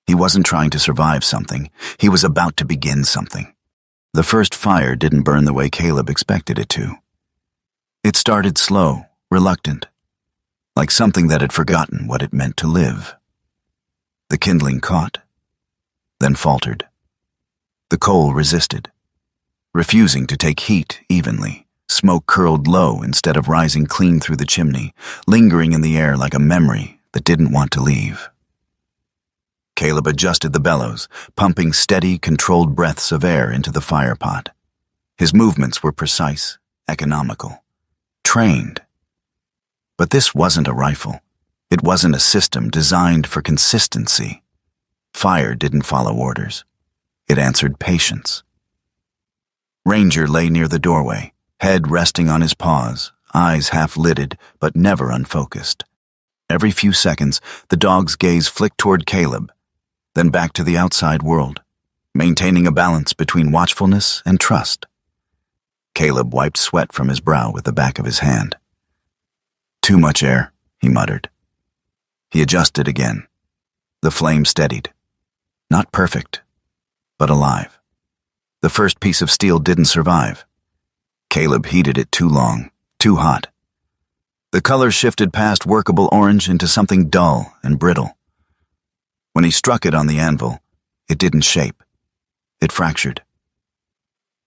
he wasn't trying to survive something, he was about to begin something. The first fire didn't burn the way Caleb expected it to. It started slow, reluctant, like something that had forgotten what it meant to live. The kindling caught, then faltered. The coal resisted, refusing to take heat evenly, Smoke curled low instead of rising clean through the chimney, lingering in the air like a memory that didn't want to leave. Caleb adjusted the bellows, pumping steady, controlled breaths of air into the fire pot. His movements were precise, economical, trained. But this wasn't a rifle. It wasn't a system designed for consistency. Fire didn't follow orders. It answered patience. Ranger lay near the doorway, head resting on his paws, eyes half-lidded but never unfocused. Every few seconds, the dog's gaze flicked toward Caleb, then back to the outside world, maintaining a balance between watchfulness and trust. Caleb wiped sweat from his brow with the back of his hand. "Too much air," he muttered. He adjusted again. The flame steadied. Not perfect, but alive. The first piece of steel didn't survive. Caleb heated it too long, too hot. The color shifted past workable orange into something dull and brittle. When he struck it on the anvil, it didn't shape. It fractured.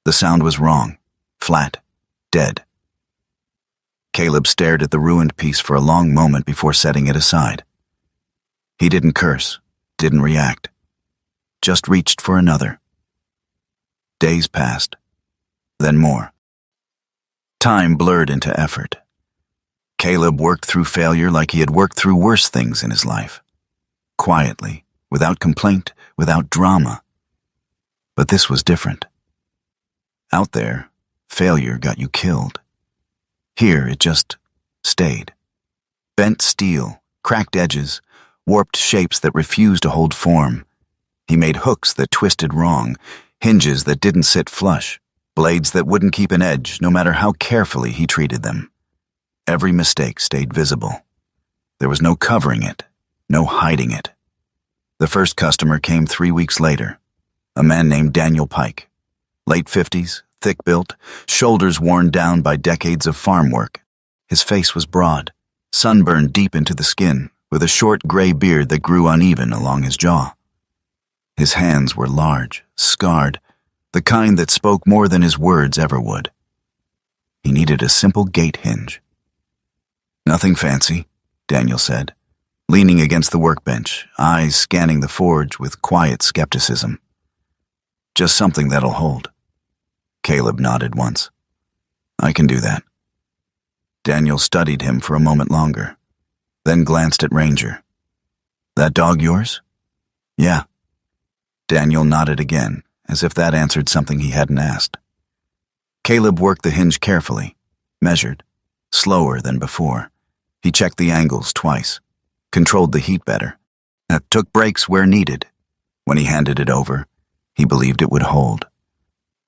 The sound was wrong, flat, dead. Caleb stared at the ruined piece for a long moment before setting it aside. He didn't curse, didn't react, just reached for another. Days passed, then more. Time blurred into effort. Caleb worked through failure like he had worked through worse things in his life. Quietly, without complaint, without drama. But this was different. Out there, failure got you killed. Here, it just stayed. Bent steel, cracked edges, warped shapes that refused to hold form. He made hooks that twisted wrong, hinges that didn't sit flush, blades that wouldn't keep an edge no matter how carefully he treated them. Every mistake stayed visible. There was no covering it, no hiding it. The first customer came 3 weeks later, a man named Daniel Pike. Late 50s, thick-built, shoulders worn down by decades of farm work. His face was broad, sunburned deep into the skin, with a short gray beard that grew uneven along his jaw. His hands were large, scarred, the kind that spoke more than his words ever would. He needed a simple gate hinge. "Nothing fancy," Daniel said, leaning against the workbench, eyes scanning the forge with quiet skepticism. "Just something that'll hold." Caleb nodded once. "I can do that." Daniel studied him for a moment longer, then glanced at Ranger. "That dog yours?" "Yeah." Daniel nodded again, as if that answered something he hadn't asked. Caleb worked the hinge carefully, measured, slower than before. He checked the angles twice, controlled the heat better, took breaks where needed. When he handed it over, he believed it would hold.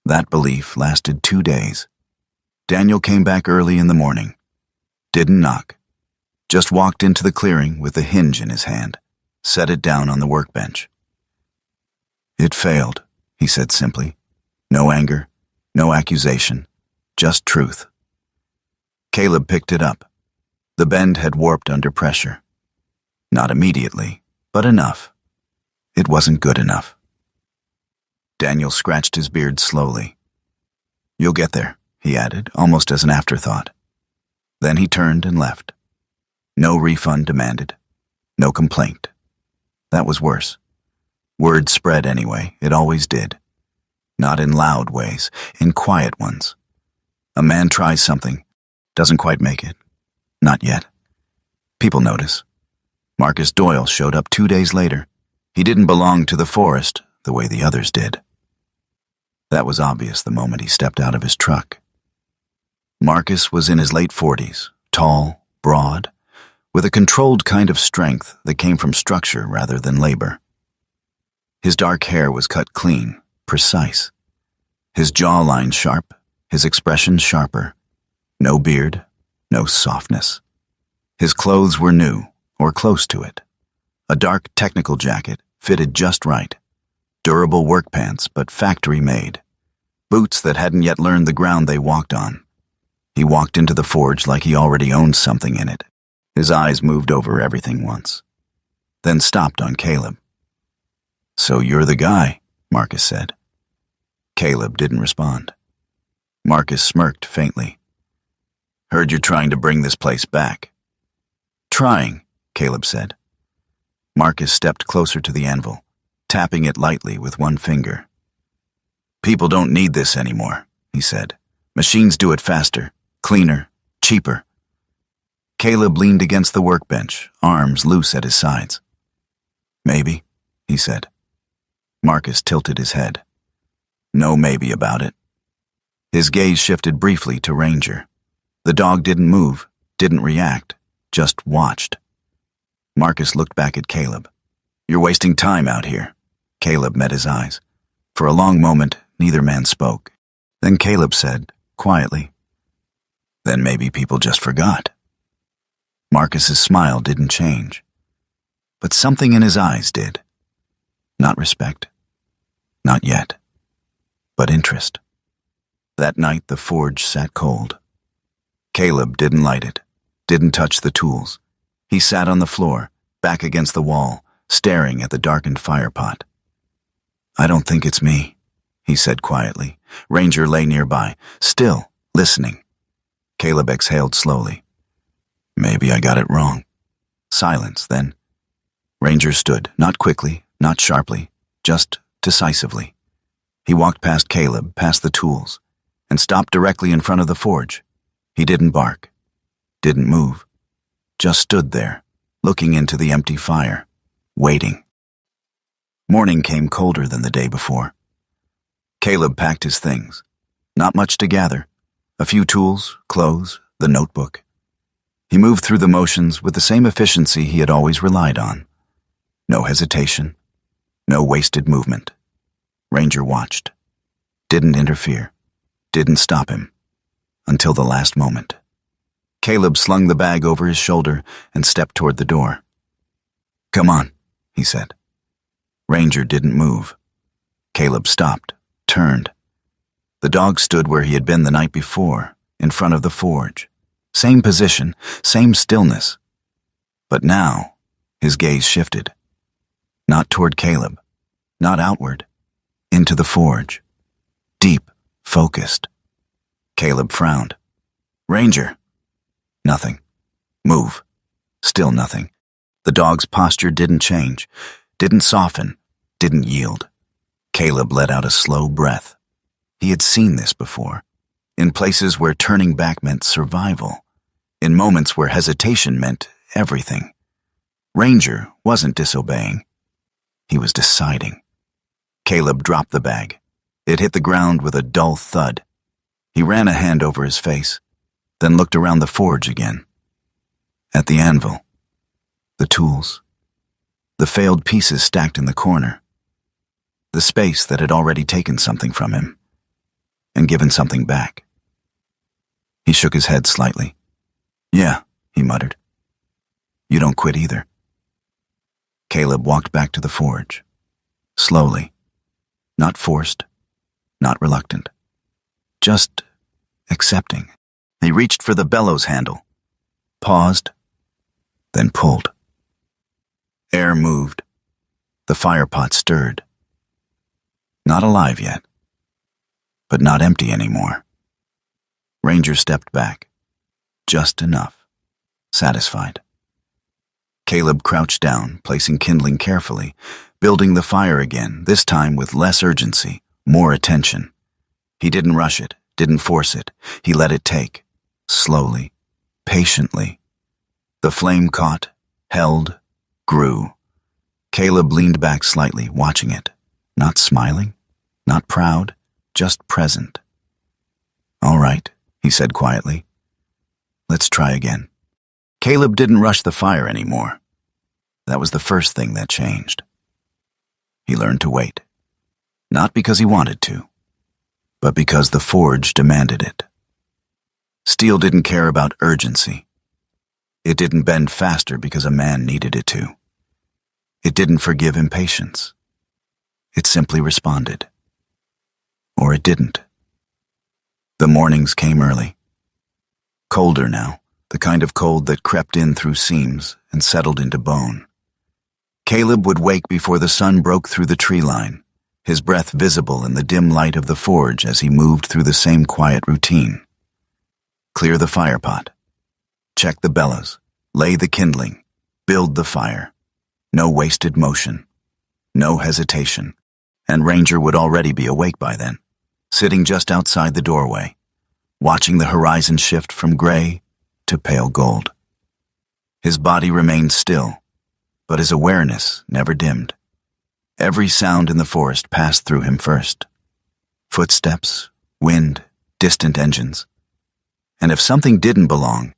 That belief lasted 2 days. Daniel came back early in the morning. Didn't knock. Just walked into the clearing with the hinge in his hand, set it down on the workbench. "It failed," he said simply. No anger, no accusation, just truth. Caleb picked it up. The bend had warped under pressure. Not immediately, but enough. It wasn't good enough. Daniel scratched his beard slowly. "You'll get there," he added, almost as an afterthought. Then he turned and left. No refund demanded. No complaint. That was worse. Word spread anyway, it always did. Not in loud ways, in quiet ones. A man tries something, doesn't quite make it. Not yet. People notice. Marcus Doyle showed up 2 days later. He didn't belong to the forest the way the others did. That was obvious the moment he stepped out of his truck. Marcus was in his late 40s, tall, broad, with a controlled kind of strength that came from structure rather than labor. His dark hair was cut clean, precise. His jawline sharp, his expression sharper. No beard, no softness. His clothes were new, or close to it. A dark technical jacket fitted just right. Durable work pants, but factory-made. Boots that hadn't yet learned the ground they walked on. He walked into the forge like he already owned something in it. His eyes moved over everything once, then stopped on Caleb. "So you're the guy," Marcus said. Caleb didn't respond. Marcus smirked faintly. Heard you're trying to bring this place back. Trying, Caleb said. Marcus stepped closer to the anvil, tapping it lightly with one finger. People don't need this anymore, he said. Machines do it faster, cleaner, cheaper. Caleb leaned against the workbench, arms loose at his sides. Maybe, he said. Marcus tilted his head. No maybe about it. His gaze shifted briefly to Ranger. The dog didn't move, didn't react, just watched. Marcus looked back at Caleb. You're wasting time out here. Caleb met his eyes. For a long moment, neither man spoke. Then Caleb said, quietly, then maybe people just forgot. Marcus's smile didn't change, but something in his eyes did. Not respect. Not yet. But interest. That night the forge sat cold. Caleb didn't light it, didn't touch the tools. He sat on the floor, back against the wall, staring at the darkened firepot. I don't think it's me, he said quietly. Ranger lay nearby, still, listening. Caleb exhaled slowly. Maybe I got it wrong. Silence, then. Ranger stood, not quickly, not sharply, just decisively. He walked past Caleb, past the tools, and stopped directly in front of the forge. He didn't bark, didn't move, just stood there, looking into the empty fire, waiting. Morning came colder than the day before. Caleb packed his things. Not much to gather. A few tools, clothes, the notebook. He moved through the motions with the same efficiency he had always relied on. No hesitation, no wasted movement. Ranger watched. Didn't interfere. Didn't stop him. Until the last moment. Caleb slung the bag over his shoulder and stepped toward the door. Come on, he said. Ranger didn't move. Caleb stopped, turned. The dog stood where he had been the night before, in front of the forge. Same position, same stillness. But now, his gaze shifted. Not toward Caleb, not outward, into the forge. Deep, focused. Caleb frowned. Ranger. Nothing. Move. Still nothing. The dog's posture didn't change, didn't soften, didn't yield. Caleb let out a slow breath. He had seen this before, in places where turning back meant survival, in moments where hesitation meant everything. Ranger wasn't disobeying. He was deciding. Caleb dropped the bag. It hit the ground with a dull thud. He ran a hand over his face, then looked around the forge again. At the anvil. The tools. The failed pieces stacked in the corner. The space that had already taken something from him and given something back. He shook his head slightly. Yeah, he muttered. You don't quit either. Caleb walked back to the forge. Slowly. Not forced. Not reluctant. Just accepting. He reached for the bellows handle. Paused. Then pulled. Air moved. The firepot stirred. Not alive yet. But not empty anymore. Ranger stepped back. Just enough. Satisfied. Caleb crouched down, placing kindling carefully, building the fire again, this time with less urgency, more attention. He didn't rush it, didn't force it. He let it take. Slowly, patiently. The flame caught, held, grew. Caleb leaned back slightly, watching it. Not smiling, not proud, just present. All right, he said quietly. Let's try again. Caleb didn't rush the fire anymore. That was the first thing that changed. He learned to wait. Not because he wanted to, but because the forge demanded it. Steel didn't care about urgency. It didn't bend faster because a man needed it to. It didn't forgive impatience. It simply responded. Or it didn't. The mornings came early. Colder now, the kind of cold that crept in through seams and settled into bone. Caleb would wake before the sun broke through the tree line, his breath visible in the dim light of the forge as he moved through the same quiet routine. Clear the fire pot. Check the bellows. Lay the kindling. Build the fire. No wasted motion. No hesitation. And Ranger would already be awake by then, sitting just outside the doorway, watching the horizon shift from gray to pale gold. His body remained still, but his awareness never dimmed. Every sound in the forest passed through him first. Footsteps, wind, distant engines. And if something didn't belong,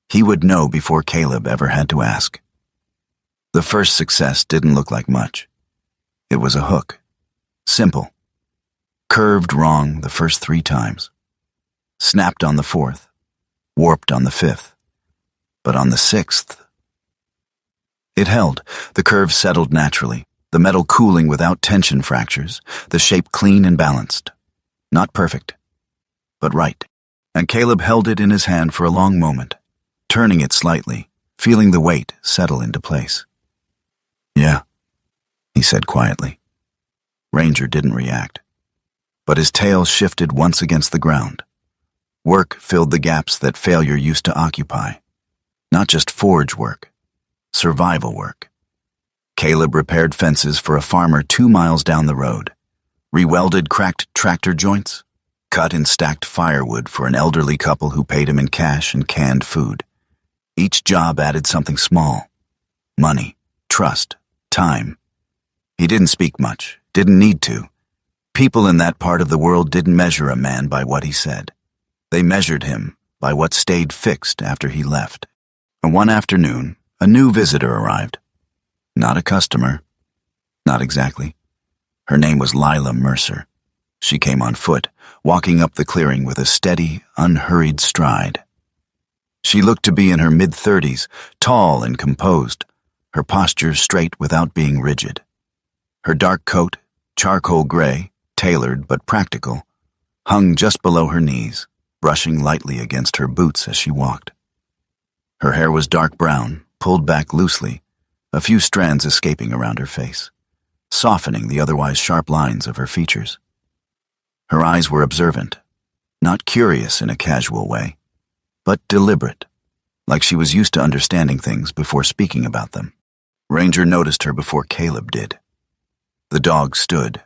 he would know before Caleb ever had to ask. The first success didn't look like much. It was a hook. Simple. Curved wrong the first 3 times. Snapped on the 4th. Warped on the 5th. But on the 6th... It held. The curve settled naturally, the metal cooling without tension fractures, the shape clean and balanced. Not perfect, but right. And Caleb held it in his hand for a long moment, turning it slightly, feeling the weight settle into place. "Yeah," he said quietly. Ranger didn't react, but his tail shifted once against the ground. Work filled the gaps that failure used to occupy. Not just forge work, survival work. Caleb repaired fences for a farmer 2 miles down the road, rewelded cracked tractor joints, cut and stacked firewood for an elderly couple who paid him in cash and canned food. Each job added something small. Money, trust, time. He didn't speak much, didn't need to. People in that part of the world didn't measure a man by what he said. They measured him by what stayed fixed after he left. And one afternoon, a new visitor arrived. Not a customer. Not exactly. Her name was Lila Mercer. She came on foot, walking up the clearing with a steady, unhurried stride. She looked to be in her mid-30s, tall and composed, her posture straight without being rigid. Her dark coat, charcoal gray, tailored but practical, hung just below her knees, brushing lightly against her boots as she walked. Her hair was dark brown, pulled back loosely, a few strands escaping around her face, softening the otherwise sharp lines of her features. Her eyes were observant, not curious in a casual way, but deliberate, like she was used to understanding things before speaking about them. Ranger noticed her before Caleb did. The dog stood,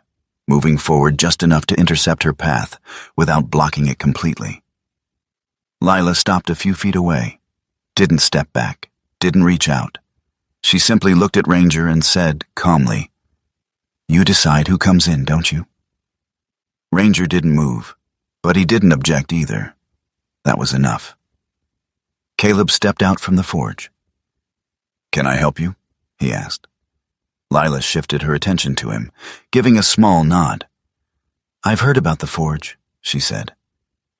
moving forward just enough to intercept her path without blocking it completely. Lila stopped a few feet away, didn't step back, didn't reach out. She simply looked at Ranger and said calmly, "You decide who comes in, don't you?" Ranger didn't move, but he didn't object either. That was enough. Caleb stepped out from the forge. "Can I help you?" he asked. Lila shifted her attention to him, giving a small nod. "I've heard about the forge," she said,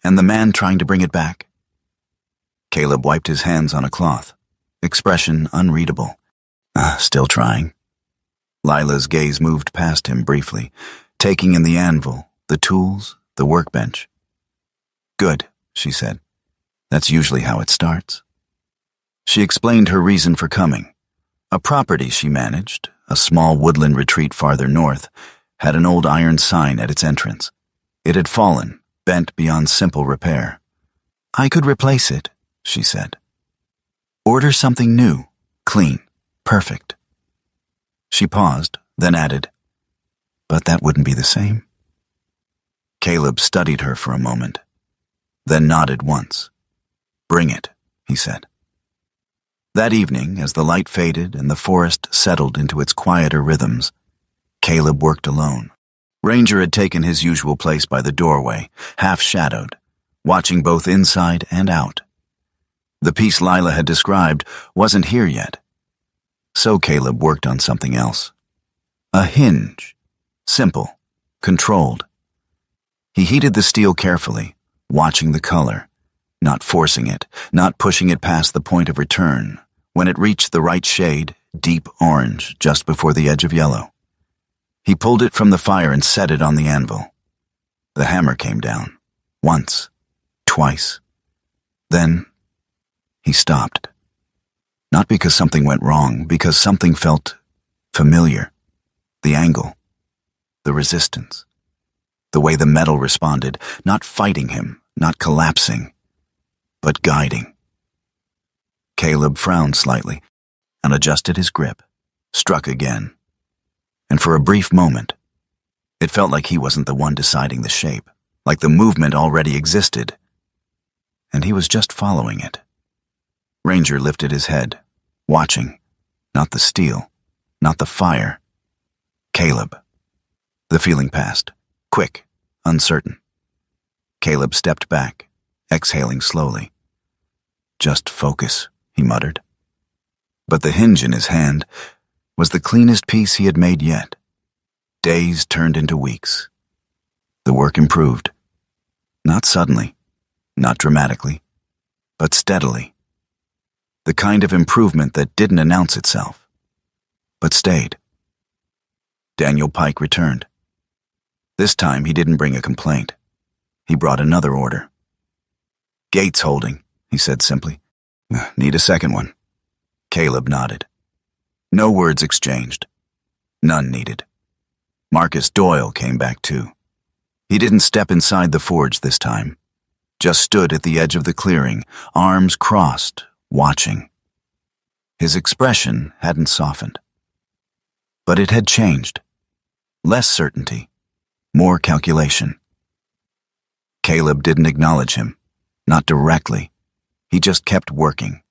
"and the man trying to bring it back." Caleb wiped his hands on a cloth, expression unreadable. Still trying." Lila's gaze moved past him briefly, taking in the anvil, the tools, the workbench. "Good," she said. "That's usually how it starts." She explained her reason for coming. A property she managed, a small woodland retreat farther north, had an old iron sign at its entrance. It had fallen, bent beyond simple repair. "I could replace it," she said. "Order something new, clean, perfect." She paused, then added, "But that wouldn't be the same." Caleb studied her for a moment, then nodded once. "Bring it," he said. That evening, as the light faded and the forest settled into its quieter rhythms, Caleb worked alone. Ranger had taken his usual place by the doorway, half-shadowed, watching both inside and out. The piece Lila had described wasn't here yet. So Caleb worked on something else. A hinge. Simple. Controlled. He heated the steel carefully, watching the color, not forcing it, not pushing it past the point of return. When it reached the right shade, deep orange, just before the edge of yellow, he pulled it from the fire and set it on the anvil. The hammer came down. Once. Twice. Then he stopped. Not because something went wrong, because something felt familiar. The angle. The resistance. The way the metal responded, not fighting him, not collapsing, but guiding. Caleb frowned slightly and adjusted his grip, struck again. And for a brief moment, it felt like he wasn't the one deciding the shape, like the movement already existed, and he was just following it. Ranger lifted his head, watching, not the steel, not the fire. Caleb. The feeling passed, quick, uncertain. Caleb stepped back, exhaling slowly. "Just focus," he muttered. But the hinge in his hand was the cleanest piece he had made yet. Days turned into weeks. The work improved. Not suddenly, not dramatically, but steadily. The kind of improvement that didn't announce itself, but stayed. Daniel Pike returned. This time he didn't bring a complaint. He brought another order. "Gates holding," he said simply. "Need a second one." Caleb nodded. No words exchanged. None needed. Marcus Doyle came back too. He didn't step inside the forge this time, just stood at the edge of the clearing, arms crossed, watching. His expression hadn't softened. But it had changed. Less certainty, more calculation. Caleb didn't acknowledge him, not directly. He just kept working.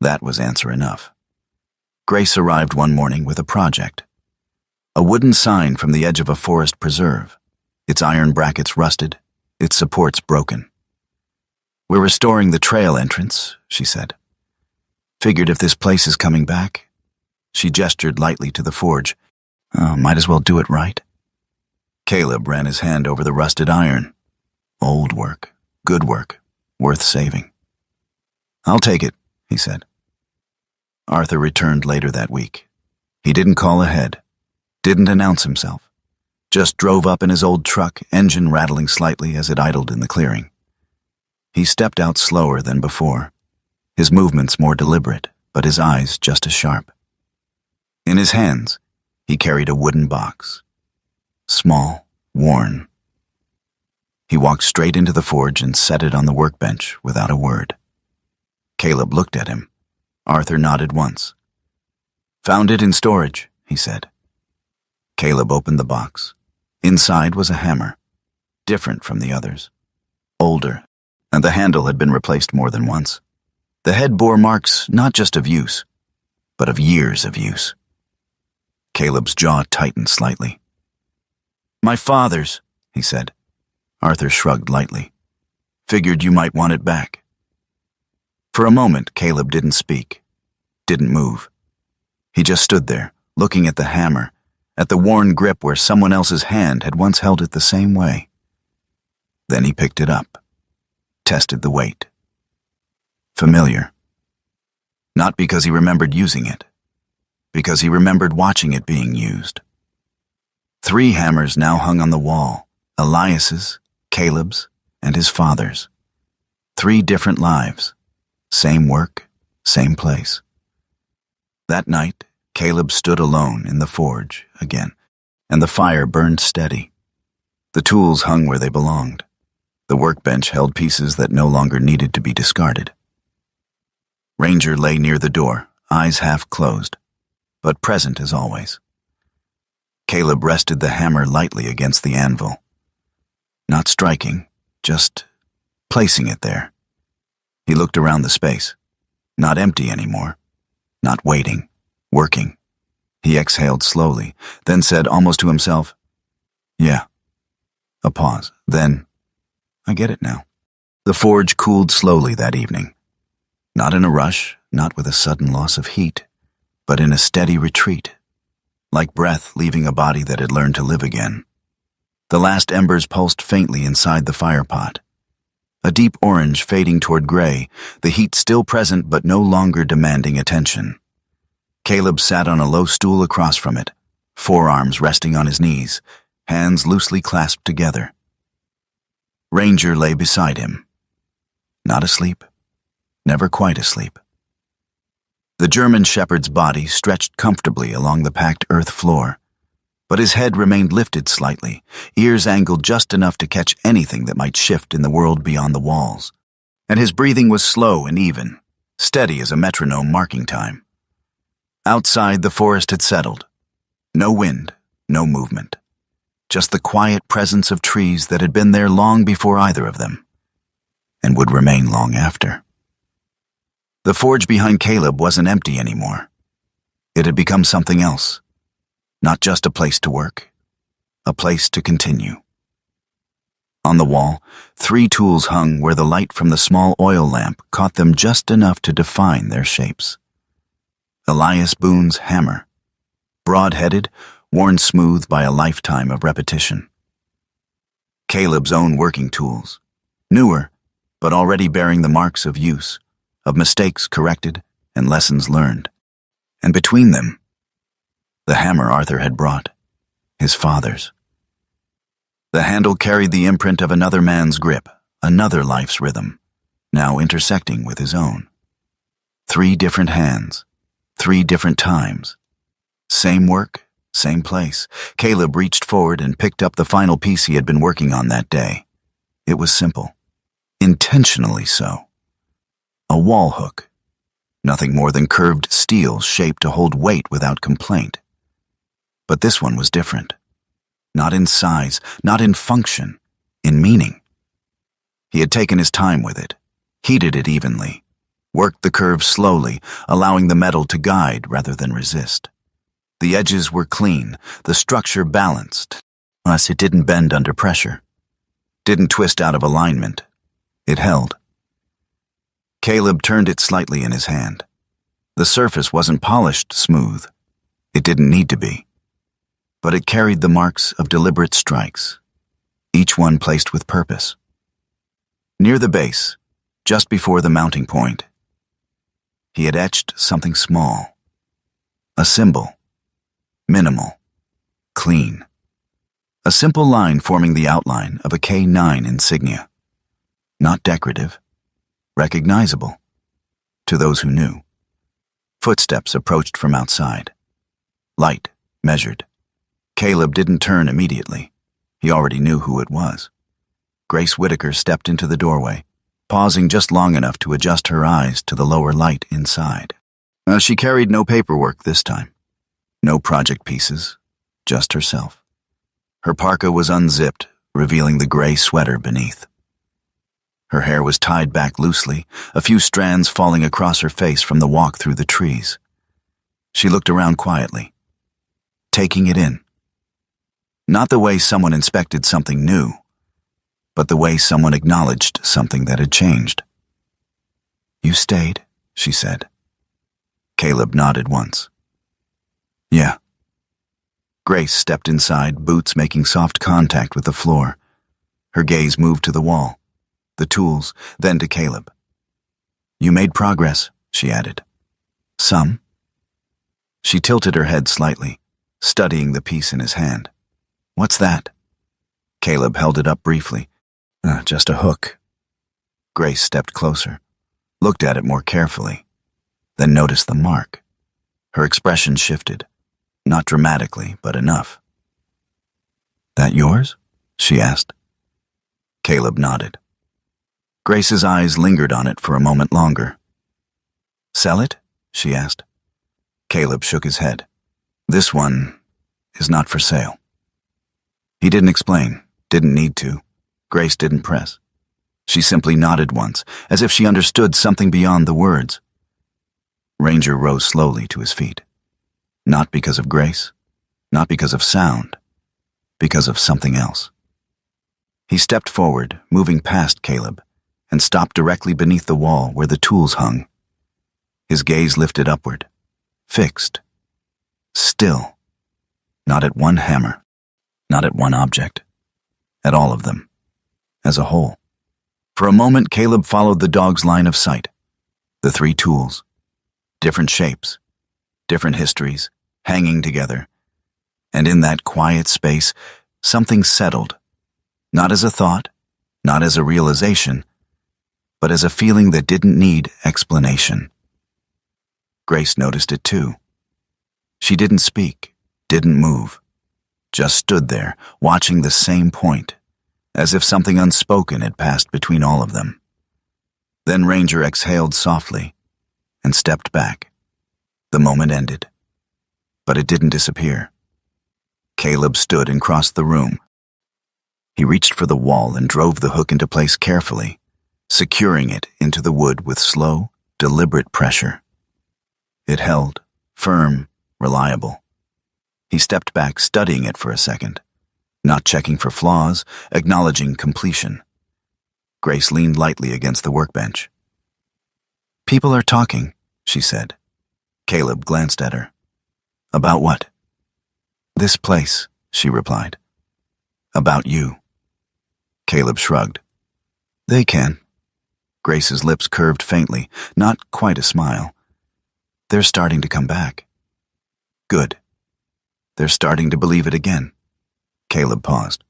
That was answer enough. Grace arrived one morning with a project. A wooden sign from the edge of a forest preserve, its iron brackets rusted, its supports broken. "We're restoring the trail entrance," she said. "Figured if this place is coming back." She gestured lightly to the forge. Might as well do it right." Caleb ran his hand over the rusted iron. Old work, good work, worth saving. "I'll take it," he said. Arthur returned later that week. He didn't call ahead, didn't announce himself, just drove up in his old truck, engine rattling slightly as it idled in the clearing. He stepped out slower than before, his movements more deliberate, but his eyes just as sharp. In his hands, he carried a wooden box. Small, worn. He walked straight into the forge and set it on the workbench without a word. Caleb looked at him. Arthur nodded once. "Found it in storage," he said. Caleb opened the box. Inside was a hammer, different from the others. Older, and the handle had been replaced more than once. The head bore marks not just of use, but of years of use. Caleb's jaw tightened slightly. "My father's," he said. Arthur shrugged lightly. "Figured you might want it back." For a moment, Caleb didn't speak, didn't move. He just stood there, looking at the hammer, at the worn grip where someone else's hand had once held it the same way. Then he picked it up, tested the weight. Familiar. Not because he remembered using it, because he remembered watching it being used. 3 hammers now hung on the wall, Elias's, Caleb's, and his father's. 3 different lives, same work, same place. That night, Caleb stood alone in the forge again, and the fire burned steady. The tools hung where they belonged. The workbench held pieces that no longer needed to be discarded. Ranger lay near the door, eyes half closed, but present as always. Caleb rested the hammer lightly against the anvil. Not striking, just placing it there. He looked around the space. Not empty anymore. Not waiting. Working. He exhaled slowly, then said almost to himself, "Yeah." A pause. Then, "I get it now." The forge cooled slowly that evening. Not in a rush, not with a sudden loss of heat, but in a steady retreat, like breath leaving a body that had learned to live again. The last embers pulsed faintly inside the firepot. A deep orange fading toward gray, the heat still present but no longer demanding attention. Caleb sat on a low stool across from it, forearms resting on his knees, hands loosely clasped together. Ranger lay beside him. Not asleep, never quite asleep. The German shepherd's body stretched comfortably along the packed earth floor, but his head remained lifted slightly, ears angled just enough to catch anything that might shift in the world beyond the walls. and his breathing was slow and even, steady as a metronome marking time. Outside, the forest had settled. No wind, no movement. Just the quiet presence of trees that had been there long before either of them, and would remain long after. The forge behind Caleb wasn't empty anymore. It had become something else. Not just a place to work, a place to continue. On the wall, 3 tools hung where the light from the small oil lamp caught them just enough to define their shapes. Elias Boone's hammer, broad-headed, worn smooth by a lifetime of repetition. Caleb's own working tools, newer, but already bearing the marks of use, of mistakes corrected and lessons learned. And between them, the hammer Arthur had brought, his father's. The handle carried the imprint of another man's grip, another life's rhythm, now intersecting with his own. 3 different hands, 3 different times. Same work, same place. Caleb reached forward and picked up the final piece he had been working on that day. It was simple, intentionally so. A wall hook, nothing more than curved steel shaped to hold weight without complaint. But this one was different. Not in size, not in function, in meaning. He had taken his time with it, heated it evenly, worked the curve slowly, allowing the metal to guide rather than resist. The edges were clean, the structure balanced, thus it didn't bend under pressure, didn't twist out of alignment. It held. Caleb turned it slightly in his hand. The surface wasn't polished smooth. It didn't need to be. But it carried the marks of deliberate strikes, each one placed with purpose. Near the base, just before the mounting point, he had etched something small, a symbol, minimal, clean, a simple line forming the outline of a K9 insignia, not decorative, recognizable, to those who knew. Footsteps approached from outside, light, measured. Caleb didn't turn immediately. He already knew who it was. Grace Whitaker stepped into the doorway, pausing just long enough to adjust her eyes to the lower light inside. She carried no paperwork this time. No project pieces, just herself. Her parka was unzipped, revealing the gray sweater beneath. Her hair was tied back loosely, a few strands falling across her face from the walk through the trees. She looked around quietly, taking it in. Not the way someone inspected something new, but the way someone acknowledged something that had changed. "You stayed," she said. Caleb nodded once. "Yeah." Grace stepped inside, boots making soft contact with the floor. Her gaze moved to the wall, the tools, then to Caleb. "You made progress," she added. "Some?" She tilted her head slightly, studying the piece in his hand. "What's that?" Caleb held it up briefly. Just a hook." Grace stepped closer, looked at it more carefully, then noticed the mark. Her expression shifted, not dramatically, but enough. "That yours?" she asked. Caleb nodded. Grace's eyes lingered on it for a moment longer. "Sell it?" she asked. Caleb shook his head. "This one is not for sale." He didn't explain, didn't need to. Grace didn't press. She simply nodded once, as if she understood something beyond the words. Ranger rose slowly to his feet. Not because of Grace, not because of sound, because of something else. He stepped forward, moving past Caleb, and stopped directly beneath the wall where the tools hung. His gaze lifted upward, fixed, still, not at one hammer, not at one object, at all of them, as a whole. For a moment, Caleb followed the dog's line of sight. The 3 tools, different shapes, different histories, hanging together. And in that quiet space, something settled, not as a thought, not as a realization, but as a feeling that didn't need explanation. Grace noticed it too. She didn't speak, didn't move, just stood there, watching the same point, as if something unspoken had passed between all of them. Then Ranger exhaled softly and stepped back. The moment ended, but it didn't disappear. Caleb stood and crossed the room. He reached for the wall and drove the hook into place carefully, securing it into the wood with slow, deliberate pressure. It held, firm, reliable. He stepped back, studying it for a second, not checking for flaws, acknowledging completion. Grace leaned lightly against the workbench. "People are talking," she said. Caleb glanced at her. "About what?" "This place," she replied. "About you." Caleb shrugged. "They can." Grace's lips curved faintly, not quite a smile. "They're starting to come back." "Good. They're starting to believe it again." Caleb paused.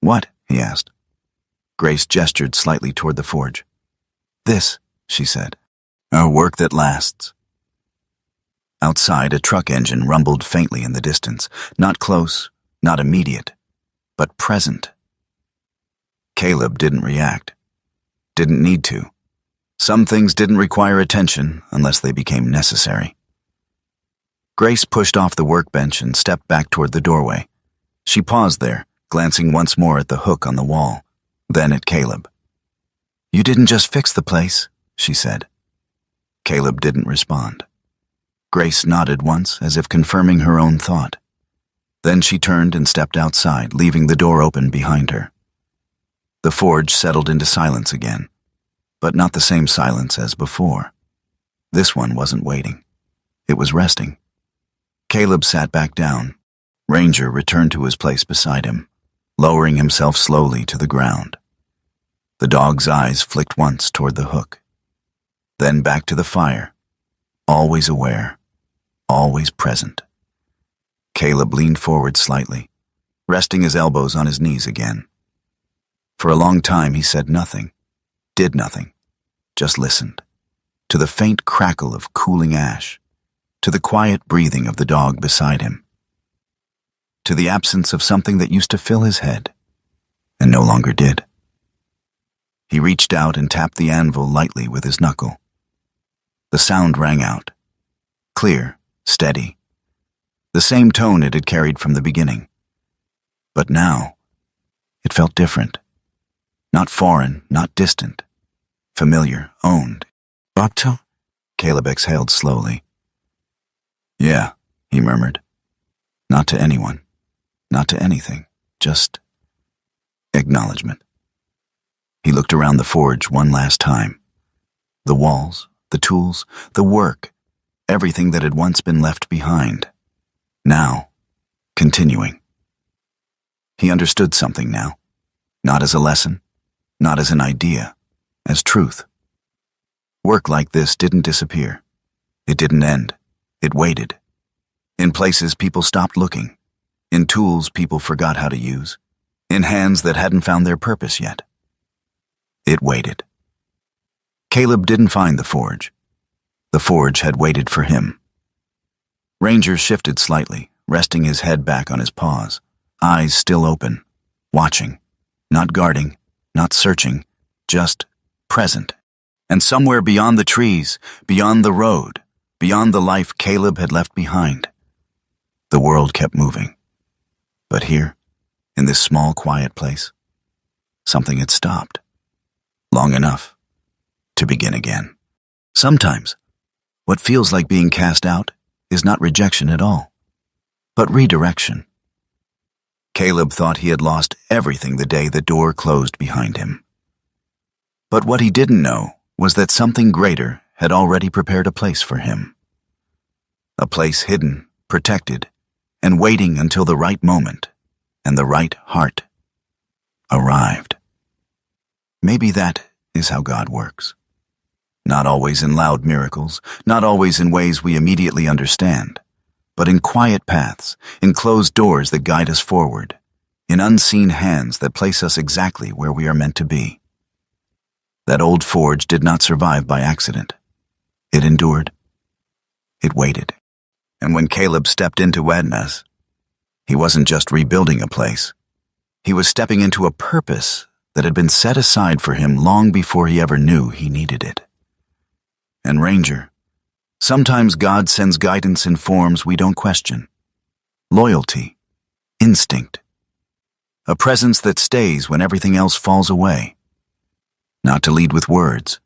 "What?" he asked. Grace gestured slightly toward the forge. "This," she said. "A work that lasts." Outside, a truck engine rumbled faintly in the distance, not close, not immediate, but present. Caleb didn't react. Didn't need to. Some things didn't require attention unless they became necessary. Grace pushed off the workbench and stepped back toward the doorway. She paused there, glancing once more at the hook on the wall, then at Caleb. "You didn't just fix the place," she said. Caleb didn't respond. Grace nodded once, as if confirming her own thought. Then she turned and stepped outside, leaving the door open behind her. The forge settled into silence again, but not the same silence as before. This one wasn't waiting. It was resting. Caleb sat back down. Ranger returned to his place beside him, lowering himself slowly to the ground. The dog's eyes flicked once toward the hook, then back to the fire, always aware, always present. Caleb leaned forward slightly, resting his elbows on his knees again. For a long time he said nothing, did nothing, just listened, to the faint crackle of cooling ash, to the quiet breathing of the dog beside him, to the absence of something that used to fill his head, and no longer did. He reached out and tapped the anvil lightly with his knuckle. The sound rang out, clear, steady, the same tone it had carried from the beginning. But now, it felt different. Not foreign, not distant. Familiar, owned. "Bapto?" Caleb exhaled slowly. "Yeah," he murmured. Not to anyone, not to anything, just acknowledgement. He looked around the forge one last time. The walls, the tools, the work, everything that had once been left behind. Now, continuing. He understood something now, not as a lesson, not as an idea, as truth. Work like this didn't disappear. It didn't end. It waited. In places, people stopped looking. In tools, people forgot how to use. In hands that hadn't found their purpose yet. It waited. Caleb didn't find the forge. The forge had waited for him. Ranger shifted slightly, resting his head back on his paws, eyes still open, watching, not guarding, not searching, just present. And somewhere beyond the trees, beyond the road, beyond the life Caleb had left behind, the world kept moving. But here, in this small, quiet place, something had stopped. Long enough to begin again. Sometimes, what feels like being cast out is not rejection at all, but redirection. Caleb thought he had lost everything the day the door closed behind him. But what he didn't know was that something greater had already prepared a place for him. A place hidden, protected, and waiting until the right moment and the right heart arrived. Maybe that is how God works. Not always in loud miracles, not always in ways we immediately understand, but in quiet paths, in closed doors that guide us forward, in unseen hands that place us exactly where we are meant to be. That old forge did not survive by accident. It endured. It waited. And when Caleb stepped into Edna's, he wasn't just rebuilding a place. He was stepping into a purpose that had been set aside for him long before he ever knew he needed it. And Ranger, sometimes God sends guidance in forms we don't question. Loyalty, instinct, a presence that stays when everything else falls away. Not to lead with words,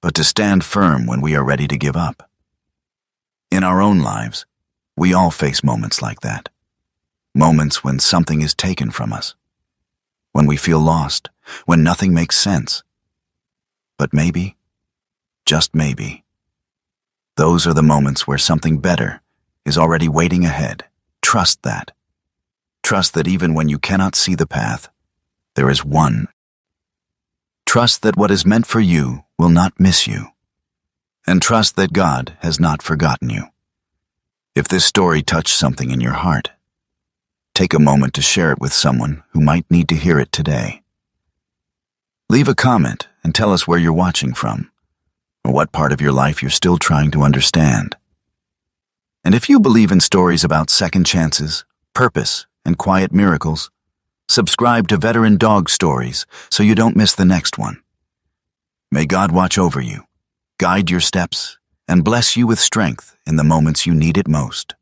but to stand firm when we are ready to give up. In our own lives, we all face moments like that. Moments when something is taken from us. When we feel lost, when nothing makes sense. But maybe, just maybe, those are the moments where something better is already waiting ahead. Trust that. Trust that even when you cannot see the path, there is one. Trust that what is meant for you will not miss you. And trust that God has not forgotten you. If this story touched something in your heart, take a moment to share it with someone who might need to hear it today. Leave a comment and tell us where you're watching from, or what part of your life you're still trying to understand. And if you believe in stories about second chances, purpose, and quiet miracles, subscribe to Veteran Dog Stories so you don't miss the next one. May God watch over you, guide your steps, and bless you with strength in the moments you need it most.